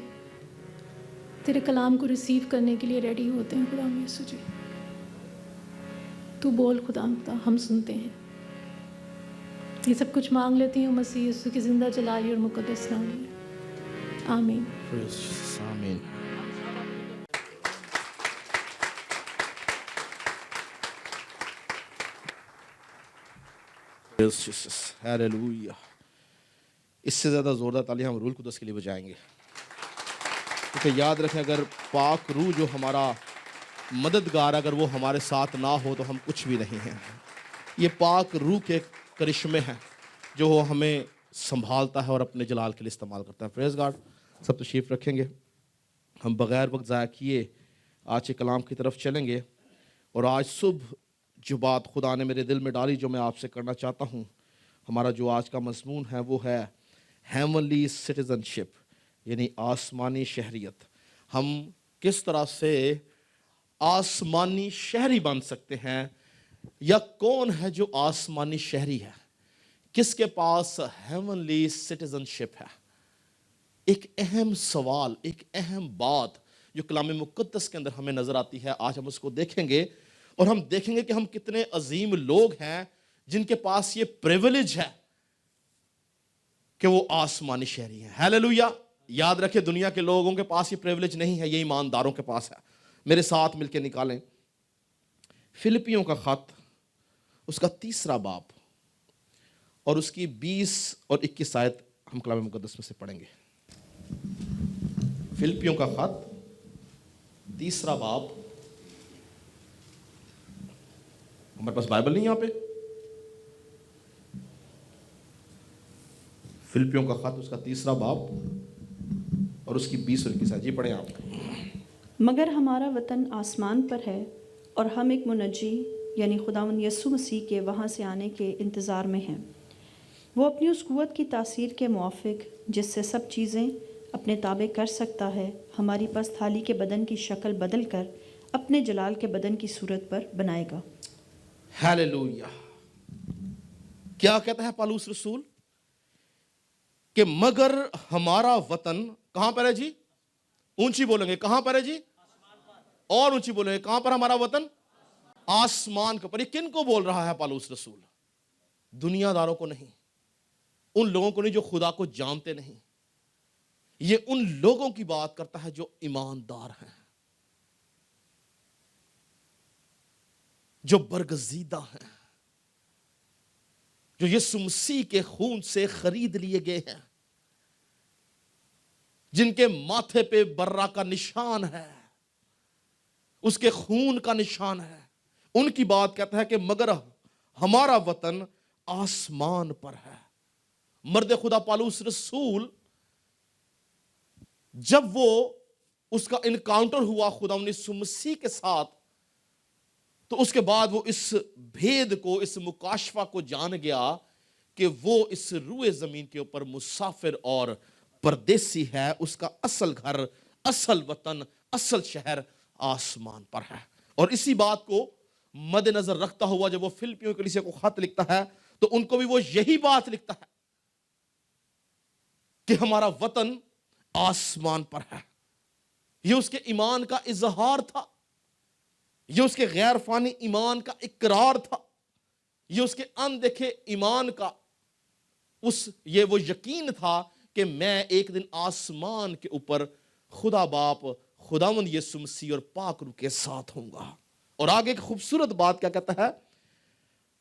तेरे कलाम को रिसीव करने के लिए रेडी होते हैं। खुदा यीशु जी, तू बोल खुदावंदा, हम सुनते हैं। ये सब कुछ मांग लेती हूँ मसीह यीशु की ज़िंदा जलाली और मुक़द्दस नाम में, आमीन। Praise Jesus. Amen. Praise Jesus. Hallelujah. इससे ज़्यादा ज़ोरदार तालियां हम रूह कुदस के लिए बजाएंगे, क्योंकि याद रखें अगर पाक रूह जो हमारा मददगार, अगर वो हमारे साथ ना हो तो हम कुछ भी नहीं हैं। ये पाक रूह के करिश्मे हैं जो वो हमें संभालता है और अपने जलाल के लिए इस्तेमाल करता है। Praise God. सब तशरीफ़ रखेंगे, हम बग़ैर वक्त ज़ाया किए आज के कलाम की तरफ चलेंगे। और आज सुबह जो बात खुदा ने मेरे दिल में डाली, जो मैं आपसे करना चाहता हूँ, हमारा जो आज का मज़मून है वो है हेवनली सिटीज़नशिप, यानी आसमानी शहरियत। हम किस तरह से आसमानी शहरी बन सकते हैं, या कौन है जो आसमानी शहरी है, किसके पास हेवनली सिटीज़नशिप है। एक अहम सवाल, एक अहम बात जो कलाम मुक़द्दस के अंदर हमें नज़र आती है, आज हम उसको देखेंगे और हम देखेंगे कि हम कितने अजीम लोग हैं जिनके पास ये प्रिविलेज है कि वो आसमानी शहरी हैं। हालेलुया। याद रखें, दुनिया के लोगों के पास ये प्रिविलेज नहीं है, ये ईमानदारों के पास है। मेरे साथ मिलकर निकालें फिलिपियों का खत, उसका 3 बाब और उसकी 20 और 21 आयत हम कलाम मुक़द्दस में से पढ़ेंगे। फिलिपियों का खत 3 बाब, हमारे पास बाइबल नहीं यहाँ पे, फिलिपियों का खत उसका 3 बाब और उसकी 20 और 21 आयत। जी पढ़ें आप। मगर हमारा वतन आसमान पर है और हम एक मुनज्जी यानी खुदावंद यीशु मसीह के वहाँ से आने के इंतज़ार में हैं। वो अपनी उस क़ुव्वत की तासीर के मुआफ़िक जिससे सब चीज़ें अपने ताबे कर सकता है, हमारी पस्तहाली के बदन की शक्ल बदल कर अपने जलाल के बदन की सूरत पर बनाएगा। हालेलुया। क्या कहता है पौलुस रसूल कि मगर हमारा वतन कहां पर है जी? ऊंची बोलेंगे, कहां पर है जी? और ऊंची बोलेंगे, कहां पर हमारा वतन? आसमान के ऊपर। ये किन को बोल रहा है पौलुस रसूल? दुनियादारों को नहीं, उन लोगों को नहीं जो खुदा को जानते नहीं। ये उन लोगों की बात करता है जो ईमानदार हैं, जो बरगजीदा हैं, जो यीशु मसीह के खून से खरीद लिए गए हैं, जिनके माथे पे बर्रा का निशान है, उसके खून का निशान है। उनकी बात कहता है कि मगर हमारा वतन आसमान पर है। मर्द खुदा पौलुस रसूल, जब वो उसका इनकाउंटर हुआ खुदा यीशु मसीह के साथ, तो उसके बाद वो इस भेद को, इस मुकाशफा को जान गया कि वो इस रूए जमीन के ऊपर मुसाफिर और परदेसी है। उसका असल घर, असल वतन, असल शहर आसमान पर है। और इसी बात को मद्देनजर रखता हुआ जब वो फिलिपियों कलीसिया को खत लिखता है, तो उनको भी वो यही बात लिखता है कि हमारा वतन आसमान पर है। ये उसके ईमान का इजहार था, ये उसके गैर फानी ईमान का इकरार था, ये उसके अनदेखे ईमान का ये वो यकीन था कि मैं एक दिन आसमान के ऊपर खुदा बाप, खुदावंद यीशु मसीह और पाक रूह के साथ होऊंगा। और आगे एक खूबसूरत बात क्या कहता है?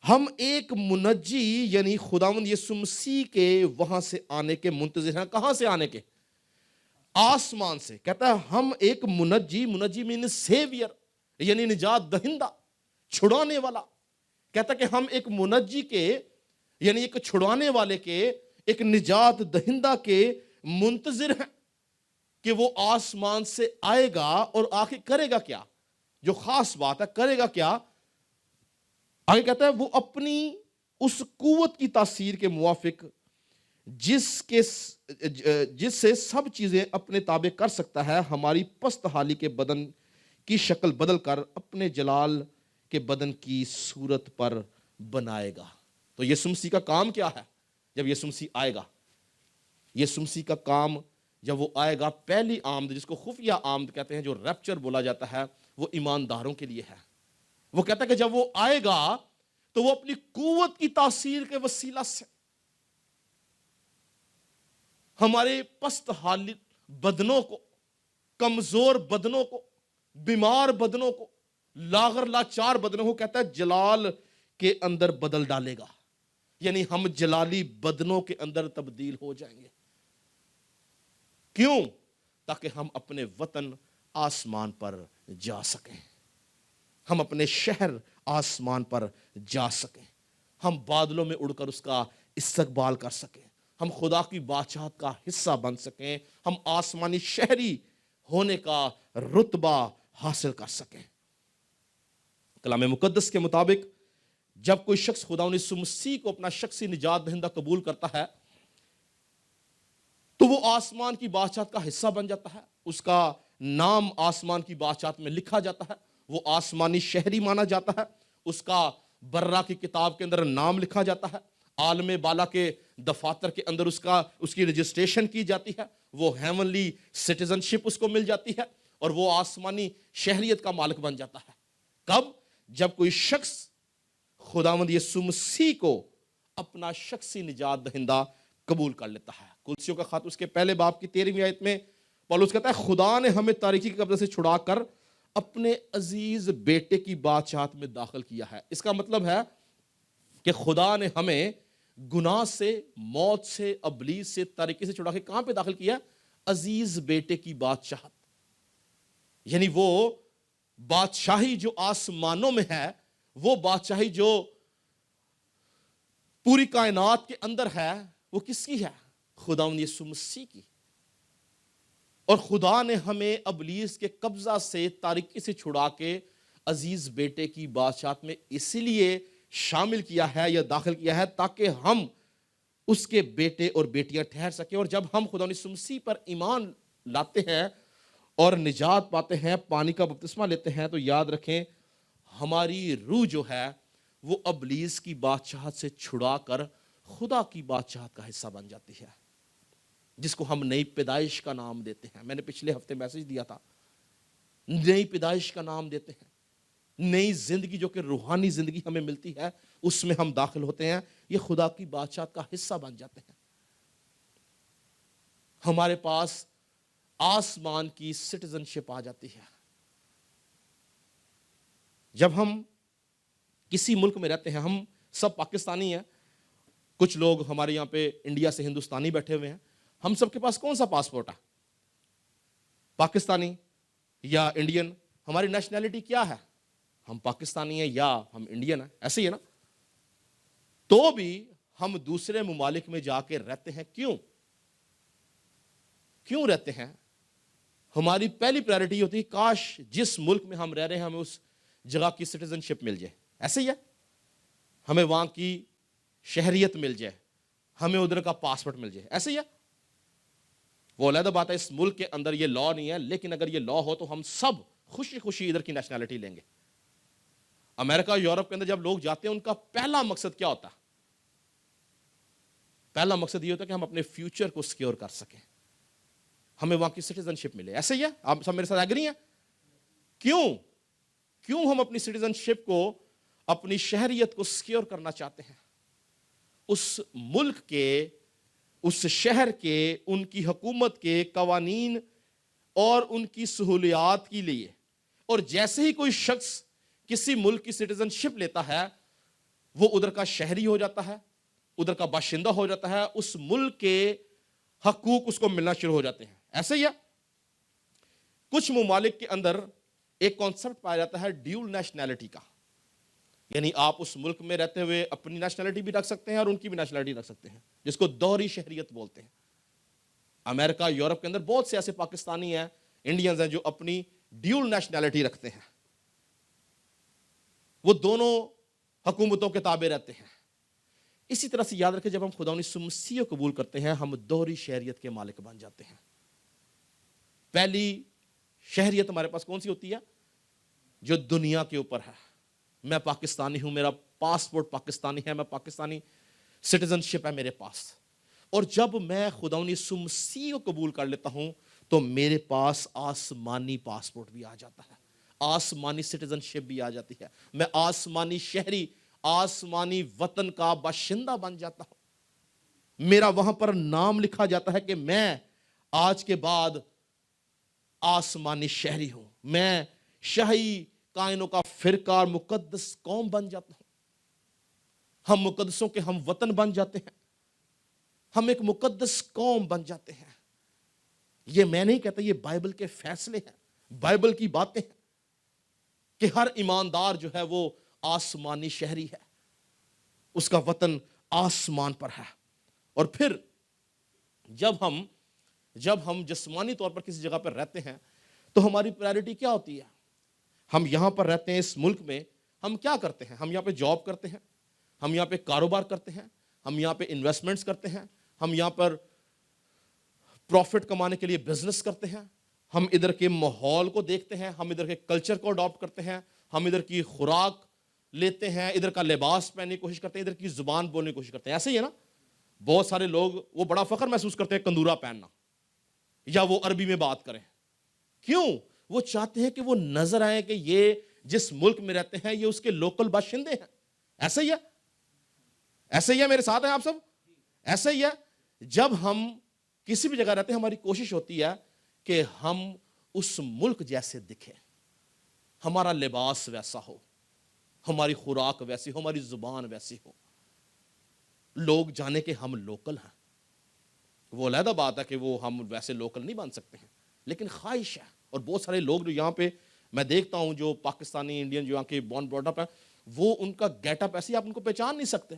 हम एक मुनज्जी यानी खुदावंद यीशु मसीह के वहां से आने के मुंतज़िर हैं। कहां से आने के? آسمان سے. کہتا ہے ہم ایک منجی مین سیویئر یعنی نجات دہندہ, چھڑانے والا. کہتا کہ ہم ایک منجی کے یعنی ایک چھڑانے والے کے, ایک نجات دہندہ کے منتظر ہیں کہ وہ آسمان سے آئے گا اور آ کے کرے گا کیا. جو خاص بات ہے, کرے گا کیا. آگے کہتا ہے وہ اپنی اس قوت کی تاثیر کے موافق جس سے سب چیزیں اپنے تابع کر سکتا ہے, ہماری پست حالی کے بدن کی شکل بدل کر اپنے جلال کے بدن کی صورت پر بنائے گا. تو یسوع مسیح کا کام کیا ہے جب یسوع مسیح آئے گا؟ یسوع مسیح کا کام جب وہ آئے گا, پہلی آمد جس کو خفیہ آمد کہتے ہیں, جو ریپچر بولا جاتا ہے, وہ ایمانداروں کے لیے ہے. وہ کہتا ہے کہ جب وہ آئے گا تو وہ اپنی قوت کی تاثیر کے وسیلہ سے ہمارے پست حالت بدنوں کو, کمزور بدنوں کو, بیمار بدنوں کو, لاغر لاچار بدنوں کو, کہتا ہے جلال کے اندر بدل ڈالے گا. یعنی ہم جلالی بدنوں کے اندر تبدیل ہو جائیں گے. کیوں؟ تاکہ ہم اپنے وطن آسمان پر جا سکیں, ہم اپنے شہر آسمان پر جا سکیں, ہم بادلوں میں اڑ کر اس کا استقبال کر سکیں, ہم خدا کی بادشاہت کا حصہ بن سکیں, ہم آسمانی شہری ہونے کا رتبہ حاصل کر سکیں. کلام مقدس کے مطابق جب کوئی شخص خدا یسوع مسیح کو اپنا شخصی نجات دہندہ قبول کرتا ہے تو وہ آسمان کی بادشاہت کا حصہ بن جاتا ہے, اس کا نام آسمان کی بادشاہت میں لکھا جاتا ہے, وہ آسمانی شہری مانا جاتا ہے, اس کا برہ کی کتاب کے اندر نام لکھا جاتا ہے, عالم بالا کے دفاتر کے اندر اس کی رجسٹریشن کی جاتی ہے, وہ ہیونلی سٹیزن شپ اس کو مل جاتی ہے, اور وہ آسمانی شہریت کا مالک بن جاتا ہے. کب؟ جب کوئی شخص خداوند یسوع مسیح کو اپنا شخصی نجات دہندہ قبول کر لیتا ہے. کلسیوں کا خط اس کے پہلے باب کی 13ویں آیت میں پولس کہتا ہے خدا نے ہمیں تاریکی کے قبضے سے چھڑا کر اپنے عزیز بیٹے کی بادشاہت میں داخل کیا ہے. اس کا مطلب ہے کہ خدا نے ہمیں گناہ سے, موت سے, ابلیس سے, تاریکی سے چھڑا کے کہاں پہ داخل کیا؟ عزیز بیٹے کی بادشاہت. یعنی وہ بادشاہی جو آسمانوں میں ہے, وہ بادشاہی جو پوری کائنات کے اندر ہے, وہ کس کی ہے؟ خداوند یسوع مسیح کی. اور خدا نے ہمیں ابلیس کے قبضہ سے, تاریکی سے چھڑا کے عزیز بیٹے کی بادشاہت میں اسی لیے شامل کیا ہے یا داخل کیا ہے تاکہ ہم اس کے بیٹے اور بیٹیاں ٹھہر سکیں. اور جب ہم خدا یسوع مسیح پر ایمان لاتے ہیں اور نجات پاتے ہیں, پانی کا بپتسمہ لیتے ہیں, تو یاد رکھیں ہماری روح جو ہے وہ ابلیس کی بادشاہت سے چھڑا کر خدا کی بادشاہت کا حصہ بن جاتی ہے, جس کو ہم نئی پیدائش کا نام دیتے ہیں. میں نے پچھلے ہفتے میسج دیا تھا, نئی پیدائش کا نام دیتے ہیں. نئی زندگی جو کہ روحانی زندگی ہمیں ملتی ہے, اس میں ہم داخل ہوتے ہیں, یہ خدا کی بادشاہت کا حصہ بن جاتے ہیں. ہمارے پاس آسمان کی سٹیزن شپ آ جاتی ہے. جب ہم کسی ملک میں رہتے ہیں, ہم سب پاکستانی ہیں, کچھ لوگ ہمارے یہاں پہ انڈیا سے ہندوستانی بیٹھے ہوئے ہیں, ہم سب کے پاس کون سا پاسپورٹ ہے؟ پاکستانی یا انڈین؟ ہماری نیشنلٹی کیا ہے؟ ہم پاکستانی ہیں یا ہم انڈین ہیں, ایسے ہی ہے نا. تو بھی ہم دوسرے ممالک میں جا کے رہتے ہیں. کیوں رہتے ہیں؟ ہماری پہلی پرائرٹی ہوتی ہے کاش جس ملک میں ہم رہ رہے ہیں ہمیں اس جگہ کی سٹیزن شپ مل جائے. ایسے ہی ہے, ہمیں وہاں کی شہریت مل جائے, ہمیں ادھر کا پاسپورٹ مل جائے. ایسے ہی ہے. وہ علیحدہ بات ہے, اس ملک کے اندر یہ لا نہیں ہے, لیکن اگر یہ لا ہو تو ہم سب خوشی ادھر کی نیشنلٹی لیں گے. امریکہ, یورپ کے اندر جب لوگ جاتے ہیں, ان کا پہلا مقصد کیا ہوتا ہے؟ پہلا مقصد یہ ہوتا ہے کہ ہم اپنے فیوچر کو سیکیور کر سکیں, ہمیں وہاں کی سٹیزن شپ ملے. ایسے ہی ہے, آپ سب میرے ساتھ ایگری ہیں؟ کیوں ہم اپنی سٹیزن شپ کو, اپنی شہریت کو سیکیور کرنا چاہتے ہیں؟ اس ملک کے, اس شہر کے, ان کی حکومت کے قوانین اور ان کی سہولیات کے لیے. اور جیسے ہی کوئی شخص کسی ملک کی سٹیزن شپ لیتا ہے, وہ ادھر کا شہری ہو جاتا ہے, ادھر کا باشندہ ہو جاتا ہے, اس ملک کے حقوق اس کو ملنا شروع ہو جاتے ہیں. ایسے ہی ہے. کچھ ممالک کے اندر ایک کانسیپٹ پایا جاتا ہے ڈیول نیشنلٹی کا، یعنی آپ اس ملک میں رہتے ہوئے اپنی نیشنلٹی بھی رکھ سکتے ہیں اور ان کی بھی نیشنلٹی رکھ سکتے ہیں، جس کو دوہری شہریت بولتے ہیں. امریکہ، یورپ کے اندر بہت سے ایسے پاکستانی ہیں، انڈینز ہیں جو اپنی ڈیول نیشنلٹی رکھتے ہیں. وہ دونوں حکومتوں کے تابع رہتے ہیں. اسی طرح سے یاد رکھیں، جب ہم خدا یسوع مسیح کو قبول کرتے ہیں ہم دوہری شہریت کے مالک بن جاتے ہیں. پہلی شہریت ہمارے پاس کون سی ہوتی ہے؟ جو دنیا کے اوپر ہے. میں پاکستانی ہوں، میرا پاسپورٹ پاکستانی ہے، میں پاکستانی سٹیزن شپ ہے میرے پاس. اور جب میں خدا یسوع مسیح کو قبول کر لیتا ہوں تو میرے پاس آسمانی پاسپورٹ بھی آ جاتا ہے، آسمانی سٹیزن شپ بھی آ جاتی ہے. میں آسمانی شہری، آسمانی وطن کا باشندہ بن جاتا ہوں. میرا وہاں پر نام لکھا جاتا ہے کہ میں آج کے بعد آسمانی شہری ہوں. میں شاہی کائنوں کا فرقہ اور مقدس قوم بن جاتا ہوں. ہم مقدسوں کے ہم وطن بن جاتے ہیں. ہم ایک مقدس قوم بن جاتے ہیں. یہ میں نہیں کہتا، یہ بائبل کے فیصلے ہیں، بائبل کی باتیں ہیں کہ ہر ایماندار جو ہے وہ آسمانی شہری ہے، اس کا وطن آسمان پر ہے. اور پھر جب ہم جسمانی طور پر کسی جگہ پر رہتے ہیں تو ہماری پرائرٹی کیا ہوتی ہے؟ ہم یہاں پر رہتے ہیں اس ملک میں، ہم کیا کرتے ہیں؟ ہم یہاں پہ جاب کرتے ہیں، ہم یہاں پہ کاروبار کرتے ہیں، ہم یہاں پہ انویسٹمنٹس کرتے ہیں، ہم یہاں پر پروفٹ کمانے کے لیے بزنس کرتے ہیں. ہم ادھر کے ماحول کو دیکھتے ہیں، ہم ادھر کے کلچر کو اڈاپٹ کرتے ہیں، ہم ادھر کی خوراک لیتے ہیں، ادھر کا لباس پہننے کی کوشش کرتے ہیں، ادھر کی زبان بولنے کی کوشش کرتے ہیں. ایسے ہی ہے نا؟ بہت سارے لوگ وہ بڑا فخر محسوس کرتے ہیں کندورا پہننا یا وہ عربی میں بات کریں. کیوں؟ وہ چاہتے ہیں کہ وہ نظر آئے کہ یہ جس ملک میں رہتے ہیں یہ اس کے لوکل باشندے ہیں. ایسے ہی ہے؟ ایسے ہی ہے؟ میرے ساتھ ہیں آپ سب؟ ایسے ہی ہے. جب ہم کسی بھی جگہ رہتے ہیں ہماری کوشش ہوتی ہے کہ ہم اس ملک جیسے دکھیں، ہمارا لباس ویسا ہو، ہماری خوراک ویسی ہو، ہماری زبان ویسی ہو، لوگ جانے کہ ہم لوکل ہیں. وہ علیحدہ بات ہے کہ وہ ہم ویسے لوکل نہیں بن سکتے ہیں، لیکن خواہش ہے. اور بہت سارے لوگ جو یہاں پہ میں دیکھتا ہوں جو پاکستانی انڈین جو یہاں کے بورن براٹ اپ ہیں، وہ ان کا گیٹ اپ ایسے آپ ان کو پہچان نہیں سکتے.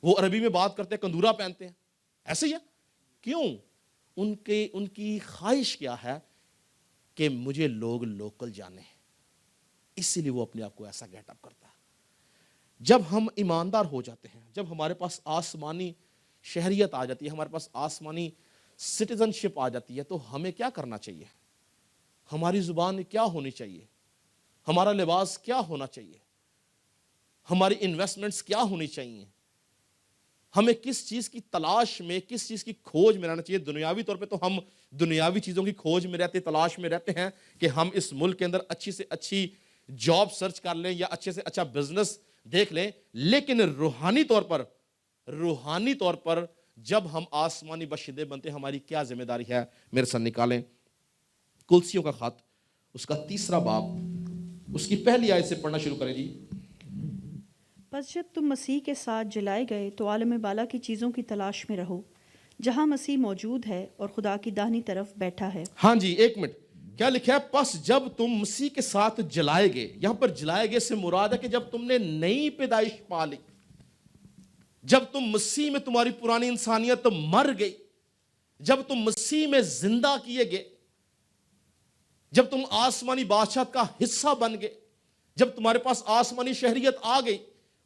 وہ عربی میں بات کرتے ہیں، کندورا پہنتے ہیں. ایسے ہی ہے. کیوں؟ ان کی خواہش کیا ہے کہ مجھے لوگ لوکل جانے، اسی لیے وہ اپنے آپ کو ایسا گیٹ اپ کرتا ہے. جب ہم ایماندار ہو جاتے ہیں، جب ہمارے پاس آسمانی شہریت آ جاتی ہے، ہمارے پاس آسمانی سٹیزن شپ آ جاتی ہے، تو ہمیں کیا کرنا چاہیے؟ ہماری زبان کیا ہونی چاہیے؟ ہمارا لباس کیا ہونا چاہیے؟ ہماری انویسٹمنٹس کیا ہونی چاہیے؟ ہمیں کس چیز کی تلاش میں، کس چیز کی کھوج میں رہنا چاہیے؟ دنیاوی طور پہ تو ہم دنیاوی چیزوں کی کھوج میں رہتے، تلاش میں رہتے ہیں کہ ہم اس ملک کے اندر اچھی سے اچھی جاب سرچ کر لیں یا اچھے سے اچھا بزنس دیکھ لیں. لیکن روحانی طور پر جب ہم آسمانی باشندے بنتے ہیں ہماری کیا ذمہ داری ہے؟ میرے ساتھ نکالیں کلسیوں کا خط، اس کا 3 باب، اس کی پہلی آیت سے پڑھنا شروع کریں جی. پس جب تم مسیح کے ساتھ جلائے گئے تو عالم بالا کی چیزوں کی تلاش میں رہو، جہاں مسیح موجود ہے اور خدا کی داہنی طرف بیٹھا ہے. ہاں جی، ایک منٹ، کیا لکھا ہے؟ پس جب تم مسیح کے ساتھ جلائے گئے. یہاں پر جلائے گئے سے مراد ہے کہ جب تم نے نئی پیدائش پا لی، جب تم مسیح میں تمہاری پرانی انسانیت مر گئی، جب تم مسیح میں زندہ کیے گئے، جب تم آسمانی بادشاہت کا حصہ بن گئے، جب تمہارے پاس آسمانی شہریت آ گئی،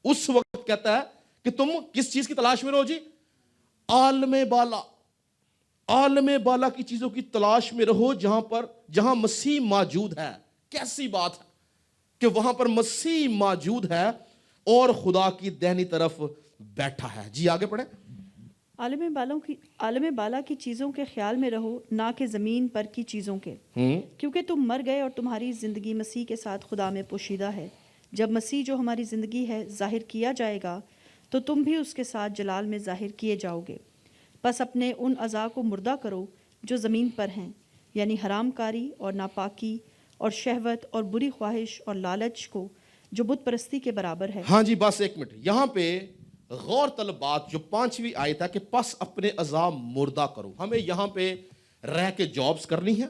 اس وقت کہتا ہے کہ تم کس چیز کی تلاش میں رہو جی؟ عالم بالا کی چیزوں کی تلاش میں رہو، جہاں مسیح موجود ہے. کیسی بات ہے کہ وہاں پر مسیح موجود ہے اور خدا کی دہنی طرف بیٹھا ہے. جی آگے پڑھیں. عالم بالا کی چیزوں کے خیال میں رہو، نہ کہ زمین پر کی چیزوں کے، کیونکہ تم مر گئے اور تمہاری زندگی مسیح کے ساتھ خدا میں پوشیدہ ہے. جب مسیح جو ہماری زندگی ہے ظاہر کیا جائے گا تو تم بھی اس کے ساتھ جلال میں ظاہر کیے جاؤ گے. بس اپنے ان اعضاء کو مردہ کرو جو زمین پر ہیں، یعنی حرام کاری اور ناپاکی اور شہوت اور بری خواہش اور لالچ کو، جو بت پرستی کے برابر ہے. ہاں جی، بس ایک منٹ، یہاں پہ غور طلب بات جو 5ویں آیت ہے کہ پس اپنے اعضاء مردہ کرو. ہمیں یہاں پہ رہ کے جابس کرنی ہے,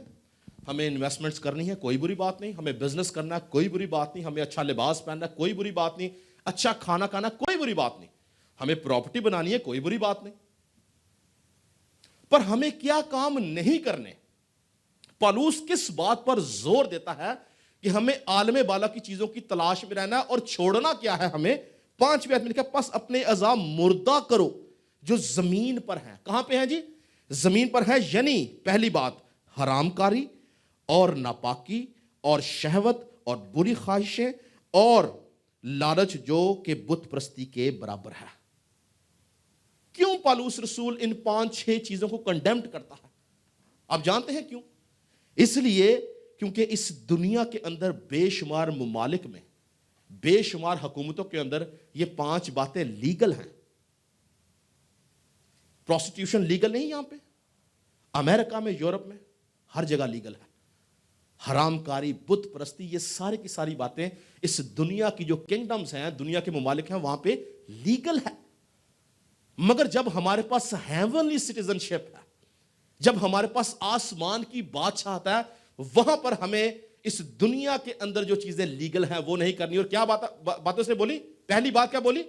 ہمیں انویسٹمنٹس کرنی ہے, کوئی بری بات نہیں. ہمیں بزنس کرنا ہے, کوئی بری بات نہیں. ہمیں اچھا لباس پہننا ہے, کوئی بری بات نہیں. اچھا کھانا کھانا, کوئی بری بات نہیں. ہمیں پراپرٹی بنانی ہے, کوئی بری بات نہیں. پر ہمیں کیا کام نہیں کرنے؟ پالوس کس بات پر زور دیتا ہے کہ ہمیں عالم بالا کی چیزوں کی تلاش میں رہنا ہے, اور چھوڑنا کیا ہے ہمیں؟ 5ویں آیت میں لکھا پس اپنے اعضاء مردہ کرو جو زمین پر ہیں. کہاں پہ ہیں جی؟ زمین پر ہے. یعنی پہلی بات حرام کاری اور ناپاکی اور شہوت اور بری خواہشیں اور لالچ جو کہ بت پرستی کے برابر ہے. کیوں پالوس رسول ان 5-6 چیزوں کو کنڈیمڈ کرتا ہے؟ آپ جانتے ہیں کیوں؟ اس لیے کیونکہ اس دنیا کے اندر بے شمار ممالک میں, بے شمار حکومتوں کے اندر یہ 5 باتیں لیگل ہیں. پروسٹیٹیوشن لیگل نہیں یہاں پہ, امریکہ میں, یورپ میں, ہر جگہ لیگل ہے. حرام کاری, بت پرستی, یہ ساری کی ساری باتیں اس دنیا کی جو کنگڈمز ہیں, دنیا کے ممالک ہیں, وہاں پہ لیگل ہے. مگر جب ہمارے پاس ہیونلی سٹیزن شپ ہے, جب ہمارے پاس آسمان کی بادشاہت ہے, وہاں پر ہمیں اس دنیا کے اندر جو چیزیں لیگل ہیں وہ نہیں کرنی. اور کیا باتوں سے بولی؟ پہلی بات کیا بولی؟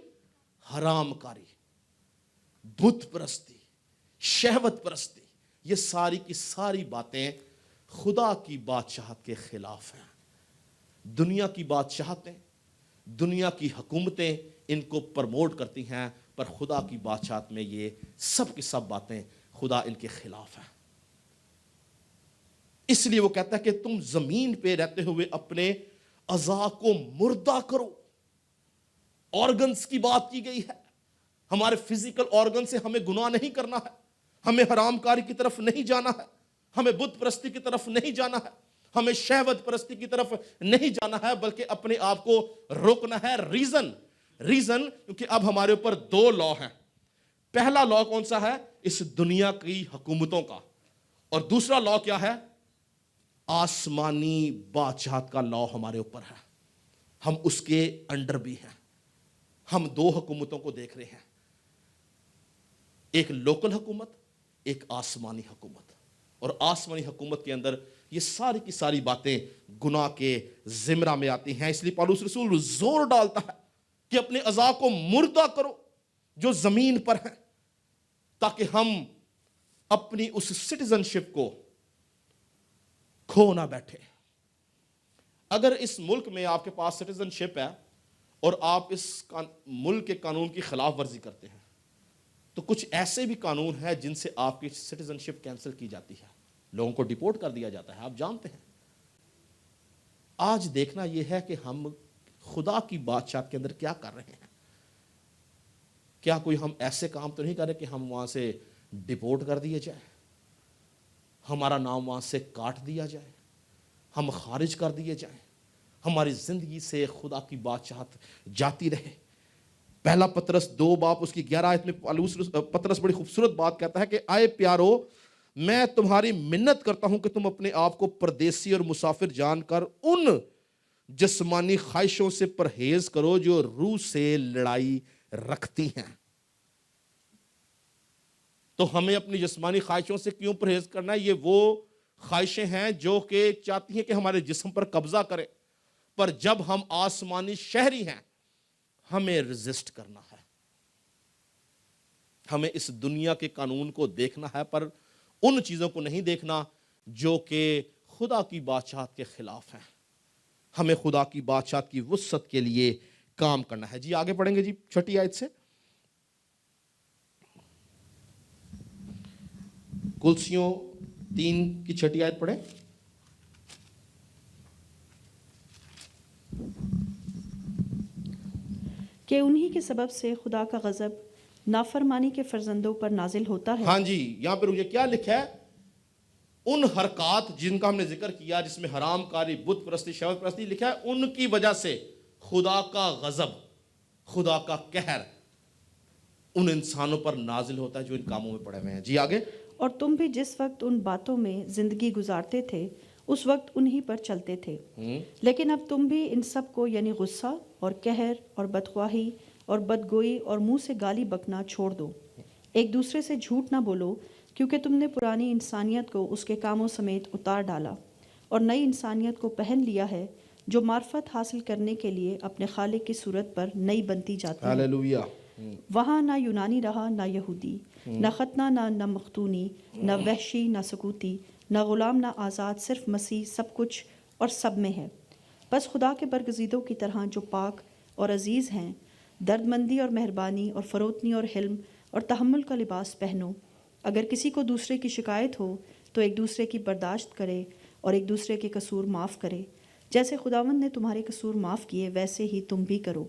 حرام کاری, بت پرستی, شہوت پرستی. یہ ساری کی ساری باتیں خدا کی بادشاہت کے خلاف ہیں. دنیا کی بادشاہتیں, دنیا کی حکومتیں ان کو پرموٹ کرتی ہیں, پر خدا کی بادشاہت میں یہ سب کی سب باتیں خدا ان کے خلاف ہیں. اس لیے وہ کہتا ہے کہ تم زمین پہ رہتے ہوئے اپنے اعضاء کو مردہ کرو. آرگنز کی بات کی گئی ہے. ہمارے فزیکل آرگن سے ہمیں گناہ نہیں کرنا ہے, ہمیں حرام کاری کی طرف نہیں جانا ہے, ہمیں بت پرستی کی طرف نہیں جانا ہے, ہمیں شہوت پرستی کی طرف نہیں جانا ہے, بلکہ اپنے آپ کو روکنا ہے. ریزن کیونکہ اب ہمارے اوپر 2 لا ہیں. پہلا لا کون سا ہے؟ اس دنیا کی حکومتوں کا. اور دوسرا لا کیا ہے؟ آسمانی بادشاہت کا لا ہمارے اوپر ہے. ہم اس کے انڈر بھی ہیں. ہم 2 حکومتوں کو دیکھ رہے ہیں, ایک لوکل حکومت, ایک آسمانی حکومت. اور آسمانی حکومت کے اندر یہ ساری کی ساری باتیں گناہ کے زمرہ میں آتی ہیں. اس لیے پالوس رسول زور ڈالتا ہے کہ اپنے اعضاء کو مردہ کرو جو زمین پر ہیں, تاکہ ہم اپنی اس سٹیزن شپ کو کھو نہ بیٹھے. اگر اس ملک میں آپ کے پاس سٹیزن شپ ہے اور آپ اس ملک کے قانون کی خلاف ورزی کرتے ہیں, تو کچھ ایسے بھی قانون ہیں جن سے آپ کی سٹیزن شپ کینسل کی جاتی ہے, لوگوں کو ڈیپورٹ کر دیا جاتا ہے. آپ جانتے ہیں. آج دیکھنا یہ ہے کہ ہم خدا کی بادشاہت کے اندر کیا کر رہے ہیں. کیا کوئی ہم ایسے کام تو نہیں کر رہے کہ ہم وہاں سے ڈیپورٹ کر دیے جائیں, ہمارا نام وہاں سے کاٹ دیا جائے, ہم خارج کر دیے جائیں, ہماری زندگی سے خدا کی بادشاہت جاتی رہے. پہلا پطرس 2 اس کی 11 آیت میں پطرس بڑی خوبصورت بات کہتا ہے کہ آئے پیارو, میں تمہاری منت کرتا ہوں کہ تم اپنے آپ کو پردیسی اور مسافر جان کر ان جسمانی خواہشوں سے پرہیز کرو جو روح سے لڑائی رکھتی ہیں. تو ہمیں اپنی جسمانی خواہشوں سے کیوں پرہیز کرنا ہے؟ یہ وہ خواہشیں ہیں جو کہ چاہتی ہیں کہ ہمارے جسم پر قبضہ کرے. پر جب ہم آسمانی شہری ہیں, ہمیں ریزسٹ کرنا ہے. ہمیں اس دنیا کے قانون کو دیکھنا ہے, پر ان چیزوں کو نہیں دیکھنا جو کہ خدا کی بادشاہت کے خلاف ہیں. ہمیں خدا کی بادشاہت کی وسعت کے لیے کام کرنا ہے. جی آگے پڑھیں گے جی 6 آیت سے. کلسیوں 3 کی 6 آیت پڑھیں. کہ انہی کے سبب سے خدا کا غضب نافرمانی کے فرزندوں پر نازل ہوتا ہے. ہاں جی, یہاں پر مجھے کیا لکھا ہے؟ ان حرکات جن کا ہم نے ذکر کیا, جس میں حرام کاری, بت پرستی, شہوت پرستی, لکھا ہے ان کی وجہ سے خدا کا غضب, خدا کا قہر ان انسانوں پر نازل ہوتا ہے جو ان کاموں میں پڑے ہوئے ہیں. جی آگے. اور تم بھی جس وقت ان باتوں میں زندگی گزارتے تھے اس وقت انہی پر چلتے تھے, لیکن اب تم بھی ان سب کو یعنی غصہ اور قہر اور بدخواہی اور بدگوئی اور منہ سے گالی بکنا چھوڑ دو. ایک دوسرے سے جھوٹ نہ بولو کیونکہ تم نے پرانی انسانیت کو اس کے کاموں سمیت اتار ڈالا اور نئی انسانیت کو پہن لیا ہے جو معرفت حاصل کرنے کے لیے اپنے خالق کی صورت پر نئی بنتی جاتی ہے۔ ہاللویہ۔ وہاں نہ یونانی رہا نہ یہودی، نہ ختنہ نہ مختونی، نہ وحشی نہ سکوتی، نہ غلام نہ آزاد، صرف مسیح سب کچھ اور سب میں ہے۔ بس خدا کے برگزیدوں کی طرح جو پاک اور عزیز ہیں، درد مندی اور مہربانی اور فروتنی اور حلم اور تحمل کا لباس پہنو۔ اگر کسی کو دوسرے کی شکایت ہو تو ایک دوسرے کی برداشت کرے اور ایک دوسرے کے قصور معاف کرے، جیسے خداوند نے تمہارے قصور معاف کیے ویسے ہی تم بھی کرو۔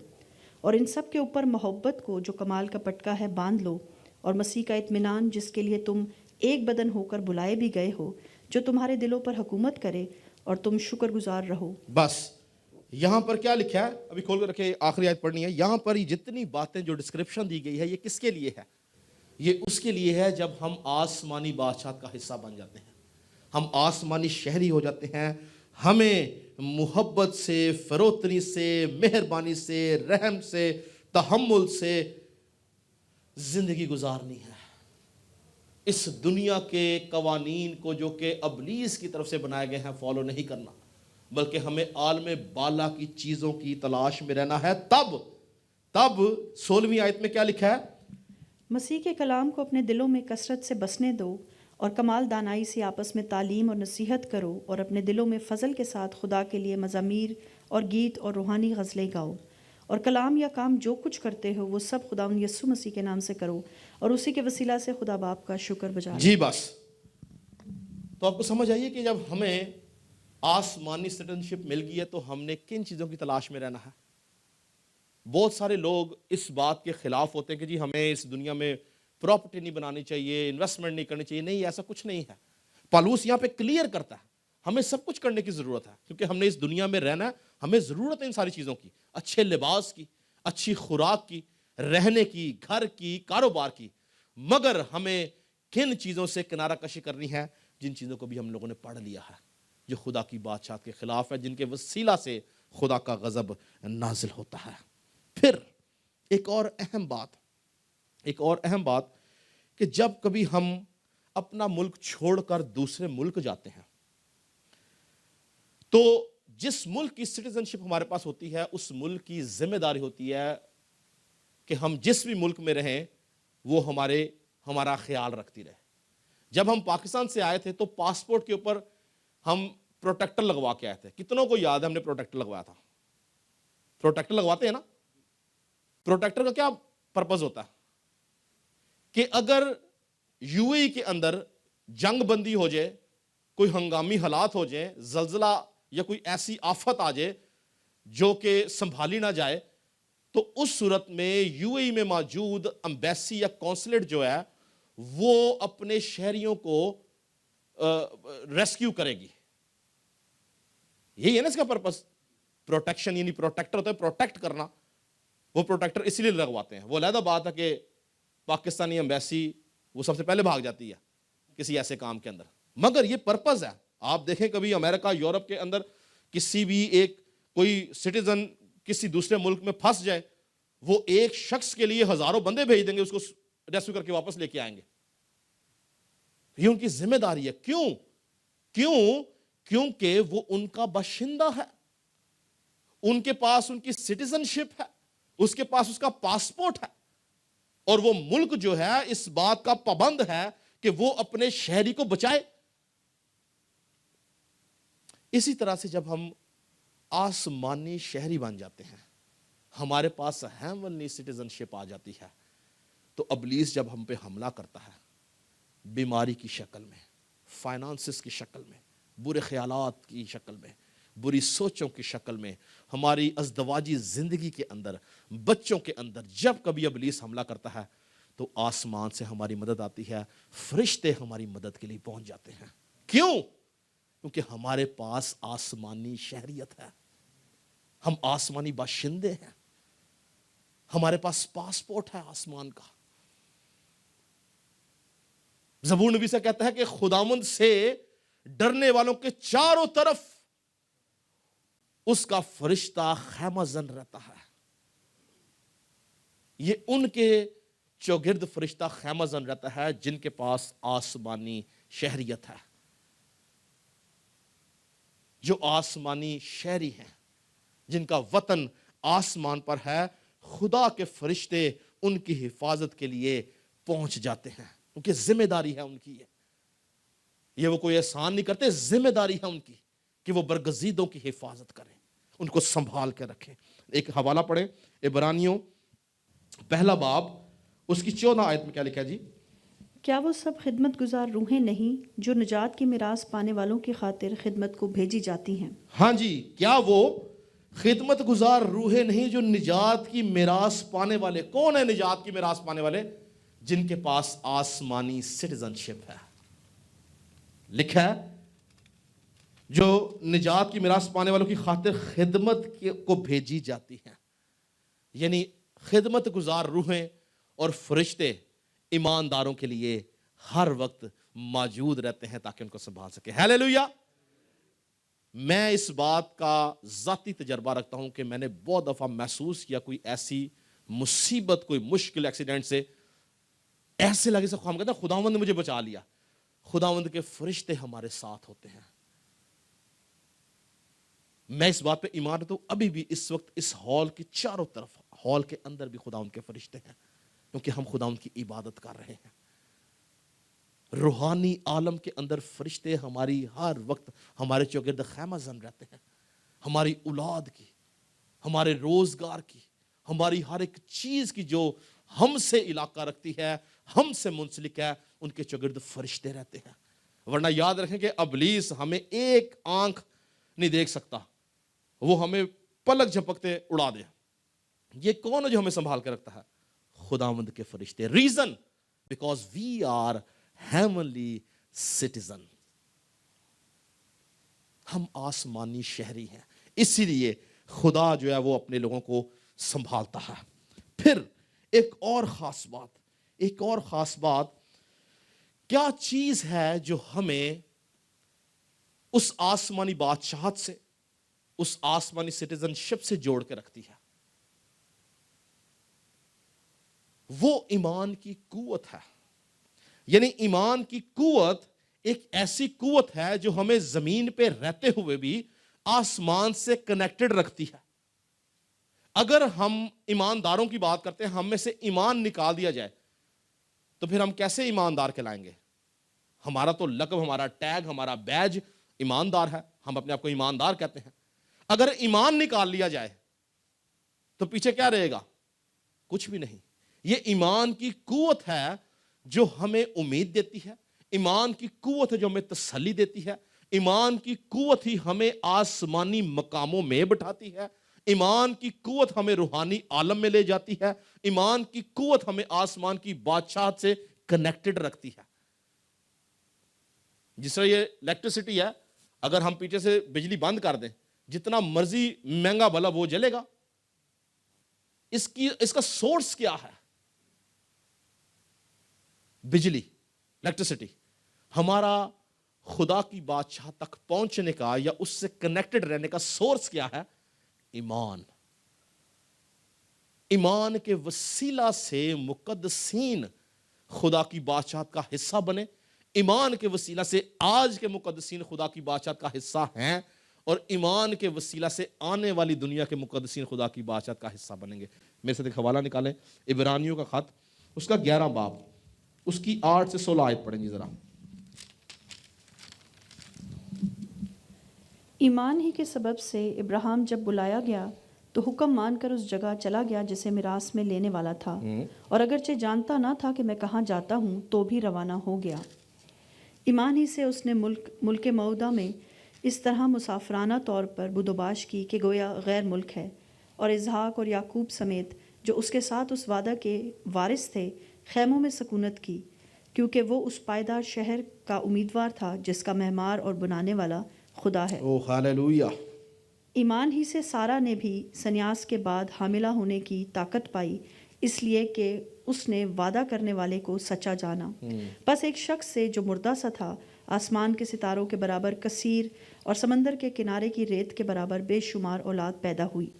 اور ان سب کے اوپر محبت کو جو کمال کا پٹکا ہے باندھ لو، اور مسیح کا اطمینان جس کے لیے تم ایک بدن ہو کر بلائے بھی گئے ہو، جو تمہارے دلوں پر حکومت کرے، اور تم شکر گزار رہو۔ بس یہاں پر کیا لکھا ہے، ابھی کھول کر رکھے، آخری آیت پڑھنی ہے۔ یہاں پر یہ جتنی باتیں جو ڈسکرپشن دی گئی ہے، یہ کس کے لیے ہے؟ یہ اس کے لیے ہے جب ہم آسمانی بادشاہت کا حصہ بن جاتے ہیں، ہم آسمانی شہری ہو جاتے ہیں، ہمیں محبت سے، فروتنی سے، مہربانی سے، رحم سے، تحمل سے زندگی گزارنی ہے۔ اس دنیا کے قوانین کو جو کہ ابلیس کی طرف سے بنائے گئے ہیں فالو نہیں کرنا، بلکہ ہمیں عالم بالا کی چیزوں کی تلاش میں رہنا ہے۔ تب 16ویں آیت میں کیا لکھا ہے؟ مسیح کے کلام کو اپنے دلوں میں کثرت سے بسنے دو اور کمال دانائی سے آپس میں تعلیم اور نصیحت کرو، اور اپنے دلوں میں فضل کے ساتھ خدا کے لیے مزامیر اور گیت اور روحانی غزلیں گاؤ، اور کلام یا کام جو کچھ کرتے ہو وہ سب خداوند یسوع مسیح کے نام سے کرو، اور اسی کے وسیلہ سے خدا باپ کا شکر بجا۔ جی بس تو آپ کو سمجھ آئیے کہ جب ہمیں آسمانی سٹیزنشپ مل گئی ہے تو ہم نے کن چیزوں کی تلاش میں رہنا ہے؟ بہت سارے لوگ اس بات کے خلاف ہوتے ہیں کہ جی ہمیں اس دنیا میں پراپرٹی نہیں بنانی چاہیے، انویسٹمنٹ نہیں کرنی چاہیے۔ نہیں، ایسا کچھ نہیں ہے۔ پالوس یہاں پہ کلیئر کرتا ہے ہمیں سب کچھ کرنے کی ضرورت ہے، کیونکہ ہم نے اس دنیا میں رہنا ہے، ہمیں ضرورت ہے ان ساری چیزوں کی، اچھے لباس کی، اچھی خوراک کی، رہنے کی، گھر کی، کاروبار کی، مگر ہمیں کن چیزوں سے کنارہ کشی کرنی ہے؟ جن چیزوں کو بھی ہم لوگوں نے پڑھ لیا ہے، جو خدا کی بادشاہت کے خلاف ہے، جن کے وسیلہ سے خدا کا غضب نازل ہوتا ہے۔ پھر ایک اور اہم بات کہ جب کبھی ہم اپنا ملک چھوڑ کر دوسرے ملک جاتے ہیں تو جس ملک کی سٹیزنشپ ہمارے پاس ہوتی ہے، اس ملک کی ذمہ داری ہوتی ہے کہ ہم جس بھی ملک میں رہیں وہ ہمارا خیال رکھتی رہے۔ جب ہم پاکستان سے آئے تھے تو پاسپورٹ کے اوپر ہم پروٹیکٹر لگوا کے آئے تھے۔ کتنوں کو یاد ہے ہم نے پروٹیکٹر لگوایا تھا؟ پروٹیکٹر لگواتے ہیں نا؟ پروٹیکٹر کا کیا پرپز ہوتا ہے کہ اگر یو اے کے اندر جنگ بندی ہو جائے، کوئی ہنگامی حالات ہو جائیں، زلزلہ یا کوئی ایسی آفت آ جائے جو کہ سنبھالی نہ جائے، تو اس صورت میں یو اے میں موجود امبیسی یا کونسلیٹ جو ہے وہ اپنے شہریوں کو ریسکیو کرے گی۔ یہی ہے نا اس کا پرپس، پروٹیکشن، یعنی پروٹیکٹر ہوتا ہے پروٹیکٹ کرنا۔ وہ پروٹیکٹر اس لیے لگواتے ہیں۔ وہ علیحدہ بات ہے کہ پاکستانی امبیسی وہ سب سے پہلے بھاگ جاتی ہے کسی ایسے کام کے اندر، مگر یہ پرپز ہے۔ آپ دیکھیں کبھی امریکہ، یورپ کے اندر کسی بھی کوئی سٹیزن کسی دوسرے ملک میں پھنس جائے، وہ ایک شخص کے لیے ہزاروں بندے بھیج دیں گے، اس کو ریسکیو کر کے واپس لے کے آئیں گے۔ یہ ان کی ذمہ داری ہے۔ کیونکہ وہ ان کا باشندہ ہے، ان کے پاس ان کی سٹیزنشپ ہے، اس کے پاس اس کا پاسپورٹ ہے، اور وہ ملک جو ہے اس بات کا پابند ہے کہ وہ اپنے شہری کو بچائے۔ اسی طرح سے جب ہم آسمانی شہری بن جاتے ہیں، ہمارے پاس ہیونلی سٹیزنشپ آ جاتی ہے، تو ابلیس جب ہم پہ حملہ کرتا ہے، بیماری کی شکل میں، فائنانسز کی شکل میں، برے خیالات کی شکل میں، بری سوچوں کی شکل میں، ہماری ازدواجی زندگی کے اندر، بچوں کے اندر جب کبھی ابلیس حملہ کرتا ہے تو آسمان سے ہماری مدد آتی ہے، فرشتے ہماری مدد کے لیے پہنچ جاتے ہیں۔ کیوں؟ کیونکہ ہمارے پاس آسمانی شہریت ہے، ہم آسمانی باشندے ہیں، ہمارے پاس پاسپورٹ ہے آسمان کا۔ زبور نبی سے کہتا ہے کہ خداوند سے ڈرنے والوں کے چاروں طرف اس کا فرشتہ خیمہ زن رہتا ہے۔ یہ ان کے चौगिर्द फरिश्ता खैमा जन रहता है जिनके पास आसमानी शहरियत है, जो आसमानी शहरी हैं, जिनका वतन आसमान पर है। खुदा के फरिश्ते उनकी हिफाजत के लिए पहुंच जाते हैं, उनकी जिम्मेदारी है उनकी ये वो कोई एहसान नहीं करते, जिम्मेदारी है उनकी कि वो बरगजीदों की हिफाजत करें, उनको संभाल के रखें। एक हवाला पढ़े, इब्रानियों पहला बाब उसकी 14 आयत में क्या लिखा है जी? क्या वो सब खिदमत गुजार रूहें नहीं जो निजात की मिरास पाने वालों की खातिर खिदमत को भेजी जाती हैं? हाँ जी, क्या वो खिदमत गुजार रूहें नहीं जो निजात की मिरास पाने वाले? कौन है निजात की मिरास पाने वाले? जिनके पास आसमानी सिटीजनशिप है। लिखा है जो निजात की मिरास पाने वालों की खातिर खिदमत को भेजी जाती हैं, यानी खिदमत गुजार रूहें और फरिश्ते ईमानदारों के लिए हर वक्त मौजूद रहते हैं ताकि उनको संभाल सके। हालेलुया। मैं इस बात का ज़ाती तजर्बा रखता हूं कि मैंने बहुत दफ़ा महसूस किया कोई ऐसी मुसीबत, कोई मुश्किल एक्सीडेंट से ऐसे लगे से हम कहते हैं खुदावंद ने मुझे बचा लिया। खुदावंद के फरिश्ते हमारे साथ होते हैं। मैं इस बात पे ईमान रखता हूं, अभी भी इस वक्त इस हॉल की चारों तरफ, हॉल के अंदर भी खुदावंद के फरिश्ते हैं, क्योंकि हम खुदावंद की इबादत कर रहे हैं। रूहानी आलम के अंदर फरिश्ते हमारी हर वक्त हमारे चौगिर्द खैमा जन रहते हैं, हमारी औलाद की, हमारे रोजगार की, हमारी हर एक चीज की जो हमसे इलाका रखती है, हमसे मुंसलिक है, उनके चौगिर्द फरिश्ते रहते हैं। वरना याद रखें कि अबलीस हमें एक आंख नहीं देख सकता, वो हमें पलक झपकते उड़ा दे। ये कौन है जो हमें संभाल के रखता है? खुदावंद के फरिश्ते। Reason because we are heavenly citizen, हम आसमानी शहरी हैं, इसीलिए खुदा जो है वो अपने लोगों को संभालता है। फिर एक और खास बात, क्या चीज है जो हमें उस आसमानी बादशाहत से, उस आसमानी सिटीजनशिप से जोड़ के रखती है? वो ईमान की कुव्वत है। यानी ईमान की कुव्वत एक ऐसी कुव्वत है जो हमें जमीन पे रहते हुए भी आसमान से कनेक्टेड रखती है। अगर हम ईमानदारों की बात करते हैं, हम में से ईमान निकाल दिया जाए तो फिर हम कैसे ईमानदार कहलाएंगे? हमारा तो लक़ब, हमारा टैग, हमारा बैज ईमानदार है, हम अपने आप को ईमानदार कहते हैं। अगर ईमान निकाल लिया जाए तो पीछे क्या रहेगा? कुछ भी नहीं। ये ईमान की कुव्वत है जो हमें उम्मीद देती है, ईमान की कुव्वत है जो हमें तसल्ली देती है, ईमान की कुव्वत ही हमें आसमानी मकामों में बिठाती है, ईमान की कुव्वत हमें रूहानी आलम में ले जाती है, ईमान की कुव्वत हमें आसमान की बादशाहत से कनेक्टेड रखती है। जिस तरह ये इलेक्ट्रिसिटी है, अगर हम पीछे से बिजली बंद कर दें, जितना मर्जी महंगा बल्ब वो जलेगा। इसका सोर्स क्या है? बिजली, इलेक्ट्रिसिटी। हमारा खुदा की बादशाह तक पहुंचने का या उससे कनेक्टेड रहने का सोर्स क्या है? ईमान। ईमान के वसीला से मुकद्दसीन खुदा की बादशाहत का हिस्सा बने। ईमान के वसीला से आज के मुकद्दसीन खुदा की बादशाहत का हिस्सा हैं, और ईमान के वसीला से आने वाली दुनिया के मुकद्दसीन खुदा की बादशाहत का हिस्सा बनेंगे। मेरे साथ एक हवाला निकालें, इब्रानियों का खत, उसका 11 बाब, उसकी 8 से 16 आयत पढ़ेंगे जरा। ईमान ही के सबब से इब्राहिम जब बुलाया गया तो हुक्म मानकर उस जगह चला गया जिसे मिरास में लेने वाला था, और अगरचे जानता ना था कि मैं कहाँ जाता हूँ तो भी रवाना हो गया। ईमान ही से उसने मुल्क मऊदा में इस तरह मुसाफराना तौर पर बुदोबाश की कि गोया गैर मुल्क है, और इसहाक और याकूब समेत जो उसके साथ उस वादा के वारिस थे खैमों में सकूनत की, क्योंकि वो उस पायदार शहर का उम्मीदवार था जिसका महमार और बनाने वाला खुदा है। ओ हालेलुया। ईमान ही से सारा ने भी संन्यास के बाद हामिला होने की ताकत पाई, इसलिए कि उसने वादा करने वाले को सच्चा जाना। बस एक शख्स से जो मुर्दा सा था, आसमान के सितारों के बराबर कसीर और समंदर के किनारे की रेत के बराबर बेशुमार औलाद पैदा हुई।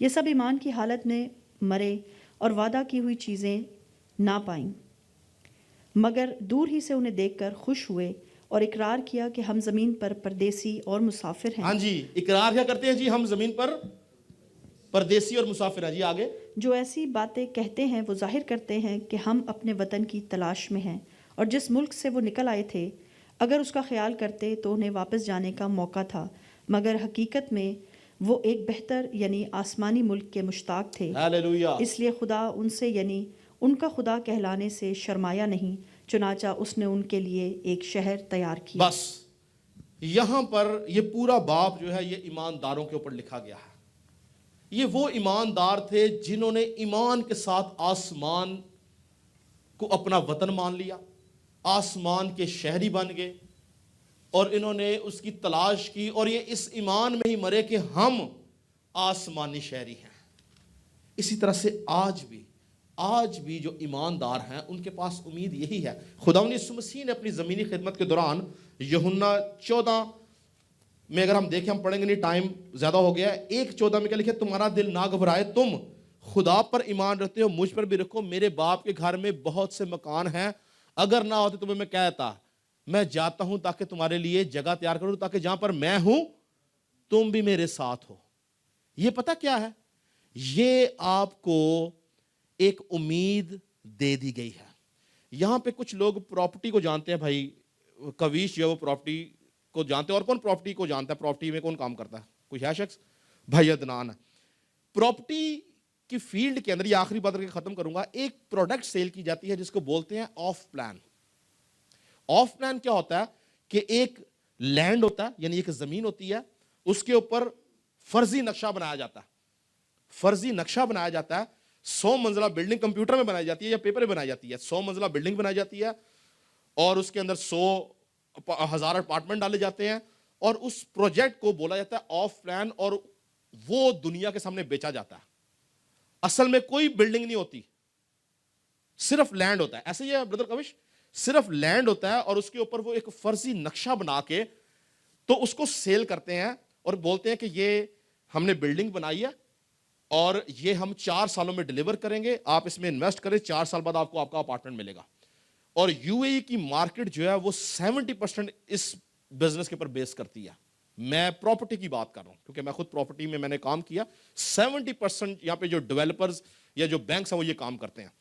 ये सब ईमान की हालत में मरे और वादा की हुई चीज़ें ना पाईं, मगर दूर ही से उन्हें देखकर खुश हुए और इकरार किया कि हम ज़मीन पर परदेसी और मुसाफिर हैं। हाँ जी, इकरार क्या करते हैं जी? हम जमीन पर परदेसी और मुसाफिर हैं जी। आगे, जो ऐसी बातें कहते हैं वो जाहिर करते हैं कि हम अपने वतन की तलाश में हैं, और जिस मुल्क से वो निकल आए थे अगर उसका ख्याल करते तो उन्हें वापस जाने का मौका था, मगर हकीकत में वो एक बेहतर यानी आसमानी मुल्क के मुश्ताक थे। हालेलुया। इसलिए खुदा उनसे यानी उनका खुदा कहलाने से शर्माया नहीं, चुनाचा उसने उनके लिए एक शहर तैयार किया। बस यहां पर ये पूरा बाब जो है ये ईमानदारों के ऊपर लिखा गया है। ये वो ईमानदार थे जिन्होंने ईमान के साथ आसमान को अपना वतन मान लिया, आसमान के शहरी बन गए और इन्होंने उसकी तलाश की, और ये इस ईमान में ही मरे कि हम आसमानी शहरी हैं। इसी तरह से आज भी जो ईमानदार हैं उनके पास उम्मीद यही है। खुदावंद यीशु मसीह ने अपनी ज़मीनी खिदमत के दौरान यूहन्ना 14 में अगर हम देखें, हम पढ़ेंगे नहीं, टाइम ज़्यादा हो गया है। 1:14 में क्या लिखा? तुम्हारा दिल ना घबराए, तुम खुदा पर ईमान रखते हो, मुझ पर भी रखो। मेरे बाप के घर में बहुत से मकान हैं, अगर ना होते तुम्हें मैं कहता। मैं जाता हूं ताकि तुम्हारे लिए जगह तैयार करूं, ताकि जहां पर मैं हूं तुम भी मेरे साथ हो। ये पता क्या है? ये आपको एक उम्मीद दे दी गई है। यहां पे कुछ लोग प्रॉपर्टी को जानते हैं, भाई कविश जो है वो प्रॉपर्टी को जानते हैं। और कौन प्रॉपर्टी को जानता है? प्रॉपर्टी में कौन काम करता है? कोई है शख्स? भाई अदनान। प्रॉपर्टी की फील्ड के अंदर, ये आखिरी बात करके खत्म करूंगा, एक प्रोडक्ट सेल की जाती है जिसको बोलते हैं ऑफ प्लान। ऑफ प्लान क्या होता है कि एक लैंड होता है, यानी एक जमीन होती है, उसके ऊपर फर्जी नक्शा बनाया जाता है। फर्जी नक्शा बनाया जाता है। 100 मंजिला बिल्डिंग कंप्यूटर में बनाई जाती है या पेपर में बनाई जाती है। 100 मंजिला बिल्डिंग बनाई जाती है और उसके अंदर 100,000 अपार्टमेंट डाले जाते हैं, और उस प्रोजेक्ट को बोला जाता है ऑफ प्लान, और वो दुनिया के सामने बेचा जाता है। असल में कोई बिल्डिंग नहीं होती, सिर्फ लैंड होता है। ऐसे ही है ब्रदर कविश, सिर्फ लैंड होता है और उसके ऊपर वो एक फर्जी नक्शा बना के तो उसको सेल करते हैं और बोलते हैं कि ये हमने बिल्डिंग बनाई है और ये हम 4 सालों में डिलीवर करेंगे, आप इसमें इन्वेस्ट करें, 4 साल बाद आपको आपका अपार्टमेंट मिलेगा। और यूएई की मार्केट जो है वो 70% इस बिजनेस के ऊपर बेस करती है। मैं प्रॉपर्टी की बात कर रहा हूं क्योंकि मैं खुद प्रॉपर्टी में मैंने काम किया। 70% यहां पे जो डेवलपर्स या जो बैंक्स हैं वो ये काम करते हैं।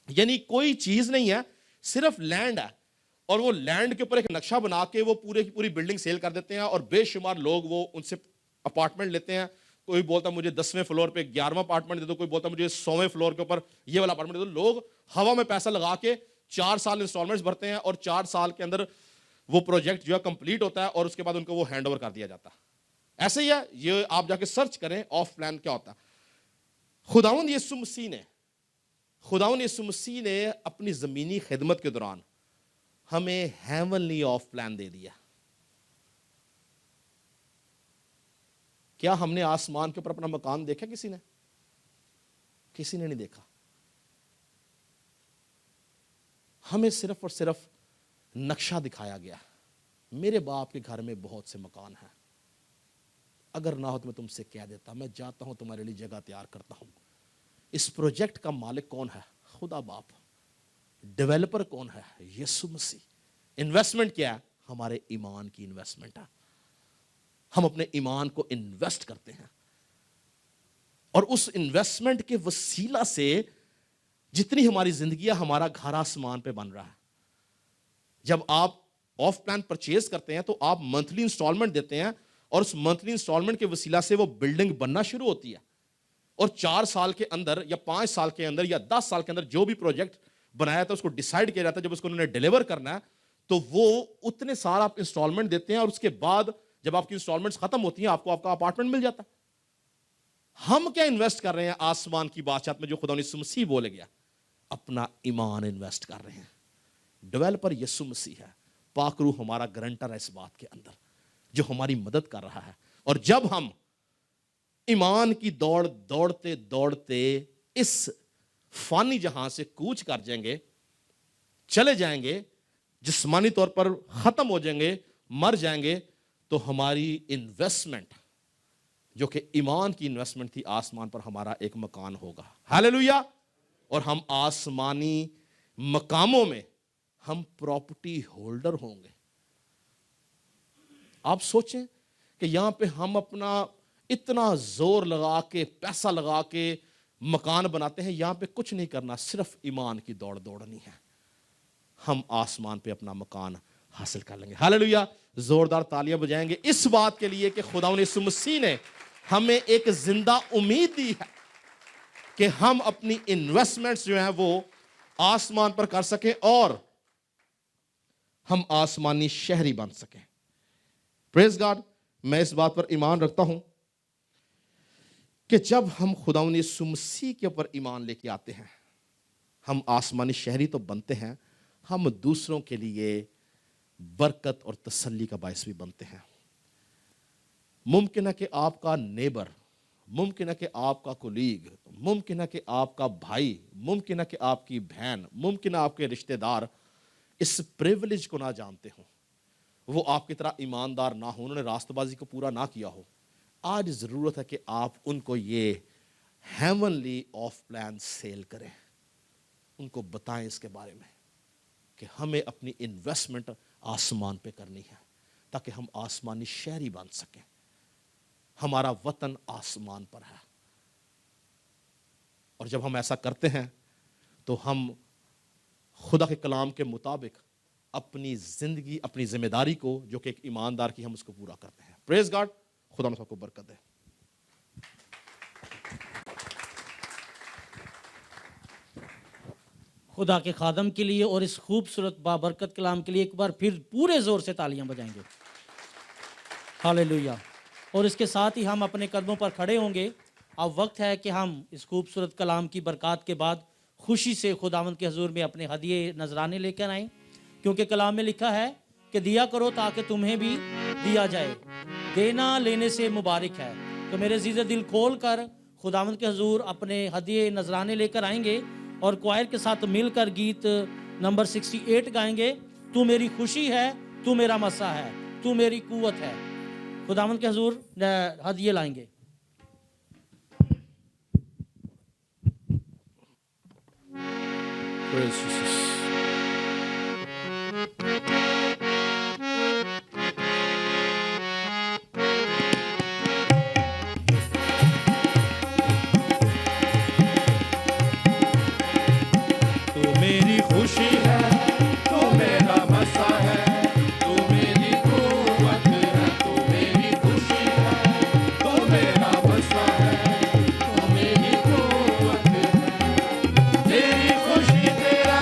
यानी कोई चीज नहीं है, सिर्फ लैंड है, और वो लैंड के ऊपर एक नक्शा बना के वो पूरे की पूरी बिल्डिंग सेल कर देते हैं और बेशुमार लोग वो उनसे अपार्टमेंट लेते हैं। कोई बोलता मुझे 10वें फ्लोर पे 11वां अपार्टमेंट दे दो, कोई बोलता मुझे 100वें फ्लोर के ऊपर ये वाला अपार्टमेंट दे दो। लोग हवा में पैसा लगा के 4 साल इंस्टॉलमेंट्स भरते हैं और 4 साल के अंदर वो प्रोजेक्ट जो है कंप्लीट होता है और उसके बाद उनको वो हैंड ओवर कर दिया जाता है। ऐसे ही है, ये आप जाके सर्च करें ऑफ प्लान क्या होता है। खुदावंद यीशु मसीह ने अपनी जमीनी खिदमत के दौरान हमें हेवनली ऑफ प्लान दे दिया। क्या हमने आसमान के ऊपर अपना मकान देखा? किसी ने नहीं देखा। हमें सिर्फ और सिर्फ नक्शा दिखाया गया। मेरे बाप के घर में बहुत से मकान हैं, अगर ना हो तो मैं तुमसे कह देता। मैं जाता हूं तुम्हारे लिए जगह तैयार करता हूं। इस प्रोजेक्ट का मालिक कौन है? खुदा बाप। डेवलपर कौन है? यीशु मसीह। इन्वेस्टमेंट क्या है? हमारे ईमान की इन्वेस्टमेंट है। हम अपने ईमान को इन्वेस्ट करते हैं और उस इन्वेस्टमेंट के वसीला से जितनी हमारी जिंदगी है, हमारा घर आसमान पे बन रहा है। जब आप ऑफ प्लान परचेज करते हैं तो आप मंथली इंस्टॉलमेंट देते हैं और उस मंथली इंस्टॉलमेंट के वसीला से वो बिल्डिंग बनना शुरू होती है। और 4 साल के अंदर या 5 साल के अंदर या 10 साल के अंदर जो भी प्रोजेक्ट बनाया था उसको डिसाइड किया जाता है। जब उसको उन्होंने डिलीवर करना है तो वो उतने साल आप इंस्टॉलमेंट देते हैं और उसके बाद जब आपकी इंस्टॉलमेंट्स खत्म होती हैं आपको आपका अपार्टमेंट मिल जाता है। हम क्या इन्वेस्ट कर रहे हैं आसमान की बादशाहत में, जो खुदा यीशु मसीह बोले गया? अपना ईमान इन्वेस्ट कर रहे हैं। डेवलपर यीशु मसीह है, पाक रूह हमारा गारंटर है इस बात के अंदर, जो हमारी मदद कर रहा है। और जब हम ईमान की दौड़ दौड़ते दौड़ते इस फानी जहां से कूच कर जाएंगे, चले जाएंगे, जिस्मानी तौर पर खत्म हो जाएंगे, मर जाएंगे, तो हमारी इन्वेस्टमेंट जो कि ईमान की इन्वेस्टमेंट थी, आसमान पर हमारा एक मकान होगा। हालेलुया। اور ہم آسمانی مقاموں میں ہم پراپرٹی ہولڈر ہوں گے. آپ سوچیں کہ یہاں پہ ہم اپنا اتنا زور لگا کے پیسہ لگا کے مکان بناتے ہیں, یہاں پہ کچھ نہیں کرنا, صرف ایمان کی دوڑنی ہے. ہم آسمان پہ اپنا مکان حاصل کر لیں گے. ہاللیلویا. زوردار تالیاں بجائیں گے اس بات کے لیے کہ خداوند یسوع مسیح نے ہمیں ایک زندہ امید دی ہے کہ ہم اپنی انویسٹمنٹس جو ہیں وہ آسمان پر کر سکیں اور ہم آسمانی شہری بن سکیں. پریز گاڈ. میں اس بات پر ایمان رکھتا ہوں کہ جب ہم خداوند یسوع مسیح کے اوپر ایمان لے کے آتے ہیں, ہم آسمانی شہری تو بنتے ہیں, ہم دوسروں کے لیے برکت اور تسلی کا باعث بھی بنتے ہیں. ممکن ہے کہ آپ کا نیبر, ممکن ہے کہ آپ کا کولیگ, ممکن ہے کہ آپ کا بھائی, ممکن ہے کہ آپ کی بہن, ممکن ہے آپ کے رشتہ دار اس پریولیج کو نہ جانتے ہوں, وہ آپ کی طرح ایماندار نہ ہوں, انہوں نے راست بازی کو پورا نہ کیا ہو. آج ضرورت ہے کہ آپ ان کو یہ ہیونلی آف پلان سیل کریں, ان کو بتائیں اس کے بارے میں کہ ہمیں اپنی انویسٹمنٹ آسمان پہ کرنی ہے تاکہ ہم آسمانی شہری بن سکیں. ہمارا وطن آسمان پر ہے, اور جب ہم ایسا کرتے ہیں تو ہم خدا کے کلام کے مطابق اپنی زندگی, اپنی ذمہ داری کو جو کہ ایک ایماندار کی, ہم اس کو پورا کرتے ہیں. پریز گاڈ. خدا نے سب کو برکت دے. خدا کے خادم کے لیے اور اس خوبصورت بابرکت کلام کے لیے ایک بار پھر پورے زور سے تالیاں بجائیں گے. ہاللیلویا. اور اس کے ساتھ ہی ہم اپنے قدموں پر کھڑے ہوں گے. اب وقت ہے کہ ہم اس خوبصورت کلام کی برکات کے بعد خوشی سے خداوند کے حضور میں اپنے ہدیے نذرانے لے کر آئیں, کیونکہ کلام میں لکھا ہے کہ دیا کرو تاکہ تمہیں بھی دیا جائے, دینا لینے سے مبارک ہے. تو میرے عزیز دل کھول کر خداوند کے حضور اپنے ہدیے نذرانے لے کر آئیں گے اور کوائر کے ساتھ مل کر گیت نمبر 68 گائیں گے. تو میری خوشی ہے, تو میرا مسا ہے, تو میری قوت ہے. خداوند کے حضور ہدیے لائیں گے. Praise Jesus. تو میری خوشی ہے, تو میرا مسا ہے, تو میری قوت ہے, تو میری خوشی ہے, تو میرا مسا ہے, تو میری قوت ہے. تیری خوشی تیرا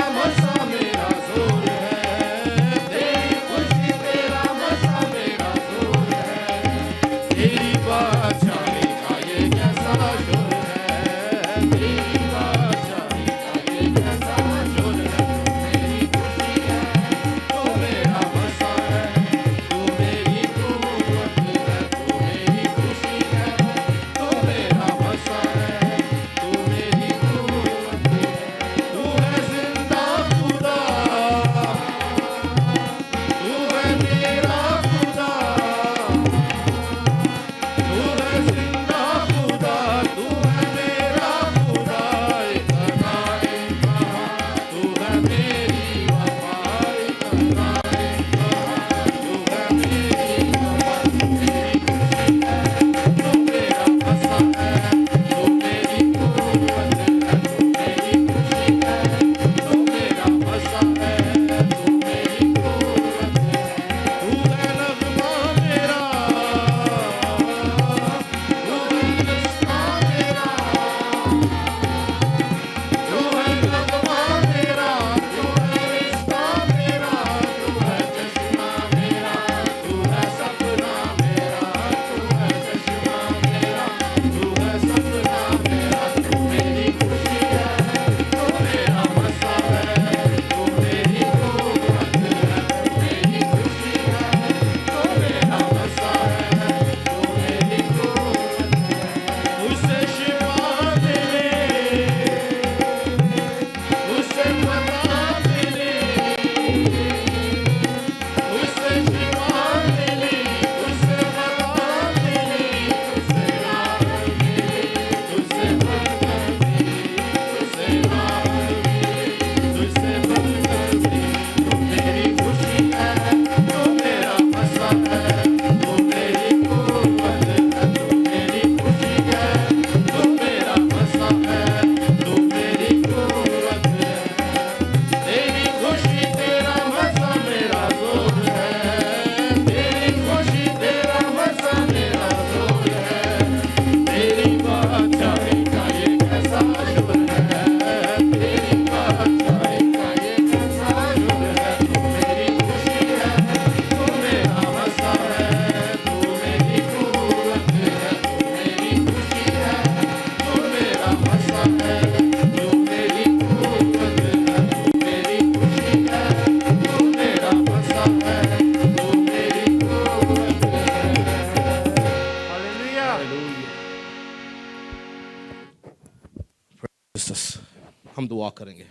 ہم دعا کریں گے.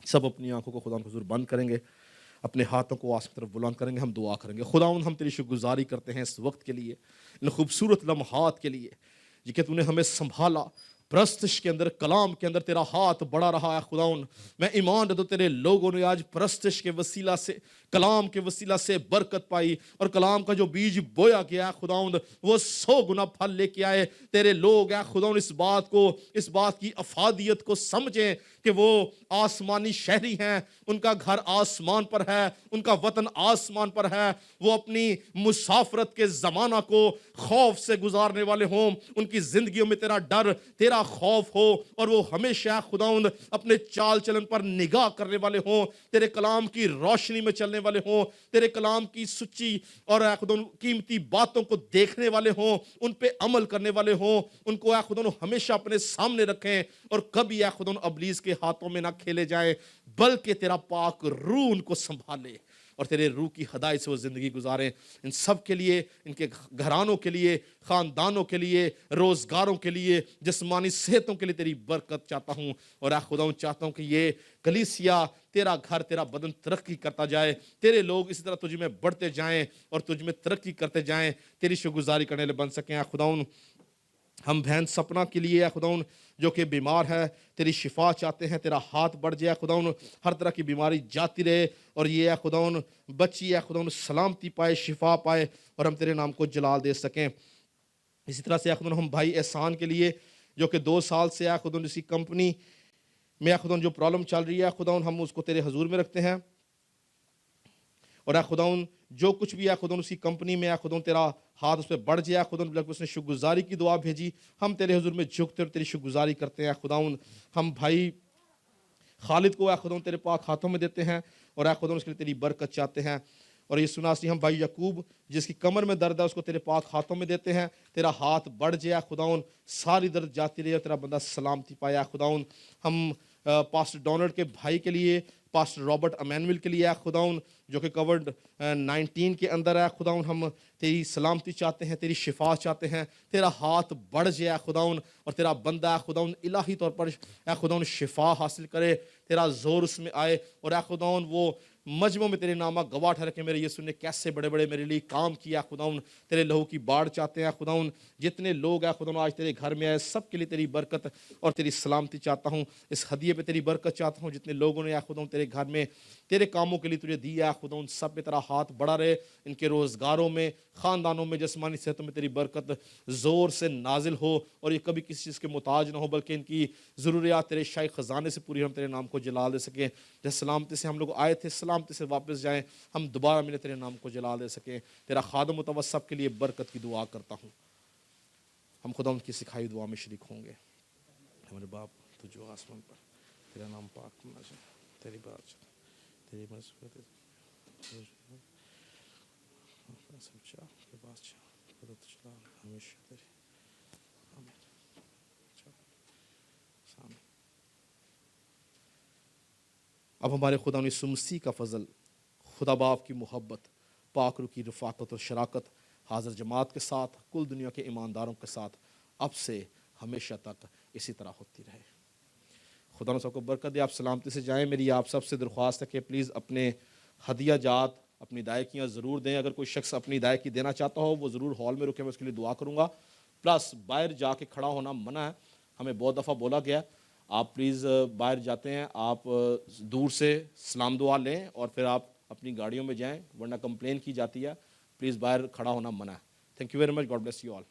سب اپنی آنکھوں کو خدا کے حضور بند کریں گے, اپنے ہاتھوں کو آسمان کی طرف بلند کریں گے, ہم دعا کریں گے. خداوند ہم تیری شکر گزاری کرتے ہیں اس وقت کے لیے, ان خوبصورت لمحات کے لیے جی کہ تو نے ہمیں سنبھالا. پرستش کے اندر, کلام کے اندر تیرا ہاتھ بڑا رہا ہے خداوند. میں ایمان رکھتا ہوں تیرے لوگوں نے آج پرستش کے وسیلہ سے, کلام کے وسیلہ سے برکت پائی, اور کلام کا جو بیج بویا گیا ہے خداوند وہ 100 گنا پھل لے کے آئے. تیرے لوگ ہیں خداوند اس بات کی افادیت کو سمجھیں کہ وہ آسمانی شہری ہیں, ان کا گھر آسمان پر ہے, ان کا وطن آسمان پر ہے. وہ اپنی مسافرت کے زمانہ کو خوف سے گزارنے والے ہوں, ان کی زندگیوں میں تیرا ڈر, تیرا خوف ہو, اور وہ ہمیشہ خداوند اپنے چال چلن پر نگاہ کرنے والے ہوں, تیرے کلام کی روشنی میں چلنے والے ہوں, تیرے کلام کی سچی اور اے خداوند قیمتی باتوں کو دیکھنے والے ہوں, ان پہ عمل کرنے والے ہوں. ان کو اے خداوند ہمیشہ اپنے سامنے رکھیں, اور کبھی اے خداوند ابلیس کے ہاتھوں میں نہ کھیلے جائیں, بلکہ تیرا پاک روح ان کو سنبھالے اور تیرے روح کی ہدایت سے وہ زندگی گزاریں. ان سب کے لیے, ان کے گھرانوں کے لیے, خاندانوں کے لیے, روزگاروں کے لیے, جسمانی صحتوں کے لیے تیری برکت چاہتا ہوں. اور اے خداوند چاہتا ہوں کہ یہ کلیسیا, تیرا گھر, تیرا بدن ترقی کرتا جائے, تیرے لوگ اسی طرح تجھ میں بڑھتے جائیں اور تجھ میں ترقی کرتے جائیں, تیری شکر گزاری کرنے والے بن سکیں. اے خداوند ہم بہن سپنا کے لیے اے خداوند جو کہ بیمار ہے, تیری شفا چاہتے ہیں, تیرا ہاتھ بڑھ جائے خداوند, ہر طرح کی بیماری جاتی رہے, اور یہ اے خداوند بچی اے خداوند سلامتی پائے, شفا پائے, اور ہم تیرے نام کو جلال دے سکیں. اسی طرح سے اے خداوند ہم بھائی احسان کے لیے جو کہ 2 سال سے اے خداوند اسی کمپنی میں اے خداوند جو پرابلم چل رہی ہے خداوند, ہم اس کو تیرے حضور میں رکھتے ہیں. اور اے خداوند جو کچھ بھی اے خداوند اسی کمپنی میں اے خداوند تیرا ہاتھ اس پہ بڑھ جائے خداوند, بلکہ اس نے شکر گزاری کی دعا بھیجی, ہم تیرے حضور میں جھکتے اور تیری شکر گزاری کرتے ہیں. خداوند ہم بھائی خالد کو اے خداوند تیرے پاک ہاتھوں میں دیتے ہیں, اور اے خداوند اس کے لیے تیری برکت چاہتے ہیں. اور یہ سناسی ہم بھائی یعقوب جس کی کمر میں درد ہے اس کو تیرے پاک ہاتھوں میں دیتے ہیں, تیرا ہاتھ بڑھ جائے خداوند, ساری درد جاتی رہے اور تیرا بندہ سلامتی پایا خداوند. ہم پاسٹر ڈونلڈ کے بھائی کے لیے, پاسٹر رابرٹ امینول کے لیے اے خداوند جو کہ کووڈ 19 کے اندر ہے خداوند, ہم تیری سلامتی چاہتے ہیں, تیری شفا چاہتے ہیں, تیرا ہاتھ بڑھ جائے خداوند, اور تیرا بندہ اے خداوند الہی طور پر اے خداوند شفا حاصل کرے, تیرا زور اس میں آئے, اور اے خداوند وہ مجمعوں میں تیرے نامہ گواہ ٹھہر کہ میرے یسوع نے کیسے بڑے بڑے میرے لیے کام کیا خداوند. تیرے لہو کی باڑ چاہتے ہیں خداوند, جتنے لوگ ہیں خداوند آج تیرے گھر میں آئے سب کے لیے تیری برکت اور تیری سلامتی چاہتا ہوں. اس ہدیے پہ تیری برکت چاہتا ہوں, جتنے لوگوں نے خداوند تیرے گھر میں تیرے کاموں کے لیے تجھے دیا خداوند, سب پہ تیرا ہاتھ بڑا رہے, ان کے روزگاروں میں, خاندانوں میں, جسمانی صحتوں میں تیری برکت زور سے نازل ہو, اور یہ کبھی کسی چیز کے محتاج نہ ہو, بلکہ ان کی ضروریات تیرے شاہی خزانے سے پوری ہم تیرے نام کو جلال دے سکیں. جیسے سلامتی سے ہم لوگ آئے تھے سلامتی سے واپس جائیں, ہم دوبارہ ملے تیرے نام کو جلال دے سکیں. تیرا خادم متوسط سب کے لیے برکت کی دعا کرتا ہوں. ہم خدا ان کی سکھائی دعا میں شریک ہوں گے. ہمارے باپ تو جو آسمان پر, تیرا نام پاک ہونا چاہیے, تیری بات تیری مسجد ہمیشہ تیری. اب ہمارے خدا یسوع مسیح کا فضل, خدا باپ کی محبت, پاک روح کی رفاقت اور شراکت حاضر جماعت کے ساتھ, کل دنیا کے ایمانداروں کے ساتھ اب سے ہمیشہ تک اسی طرح ہوتی رہے. خدا نے سب کو برکت دے. آپ سلامتی سے جائیں. میری آپ سب سے درخواست ہے کہ پلیز اپنے ہدیہ جات, اپنی دائیکیاں ضرور دیں. اگر کوئی شخص اپنی دائیکی دینا چاہتا ہو وہ ضرور ہال میں رکے, میں اس کے لیے دعا کروں گا. پلس باہر جا کے کھڑا ہونا منع ہے, ہمیں بہت دفعہ بولا گیا. آپ پلیز باہر جاتے ہیں آپ دور سے سلام دعا لیں اور پھر آپ اپنی گاڑیوں میں جائیں, ورنہ کمپلین کی جاتی ہے. پلیز باہر کھڑا ہونا منع ہے. Thank you very much. God bless you all.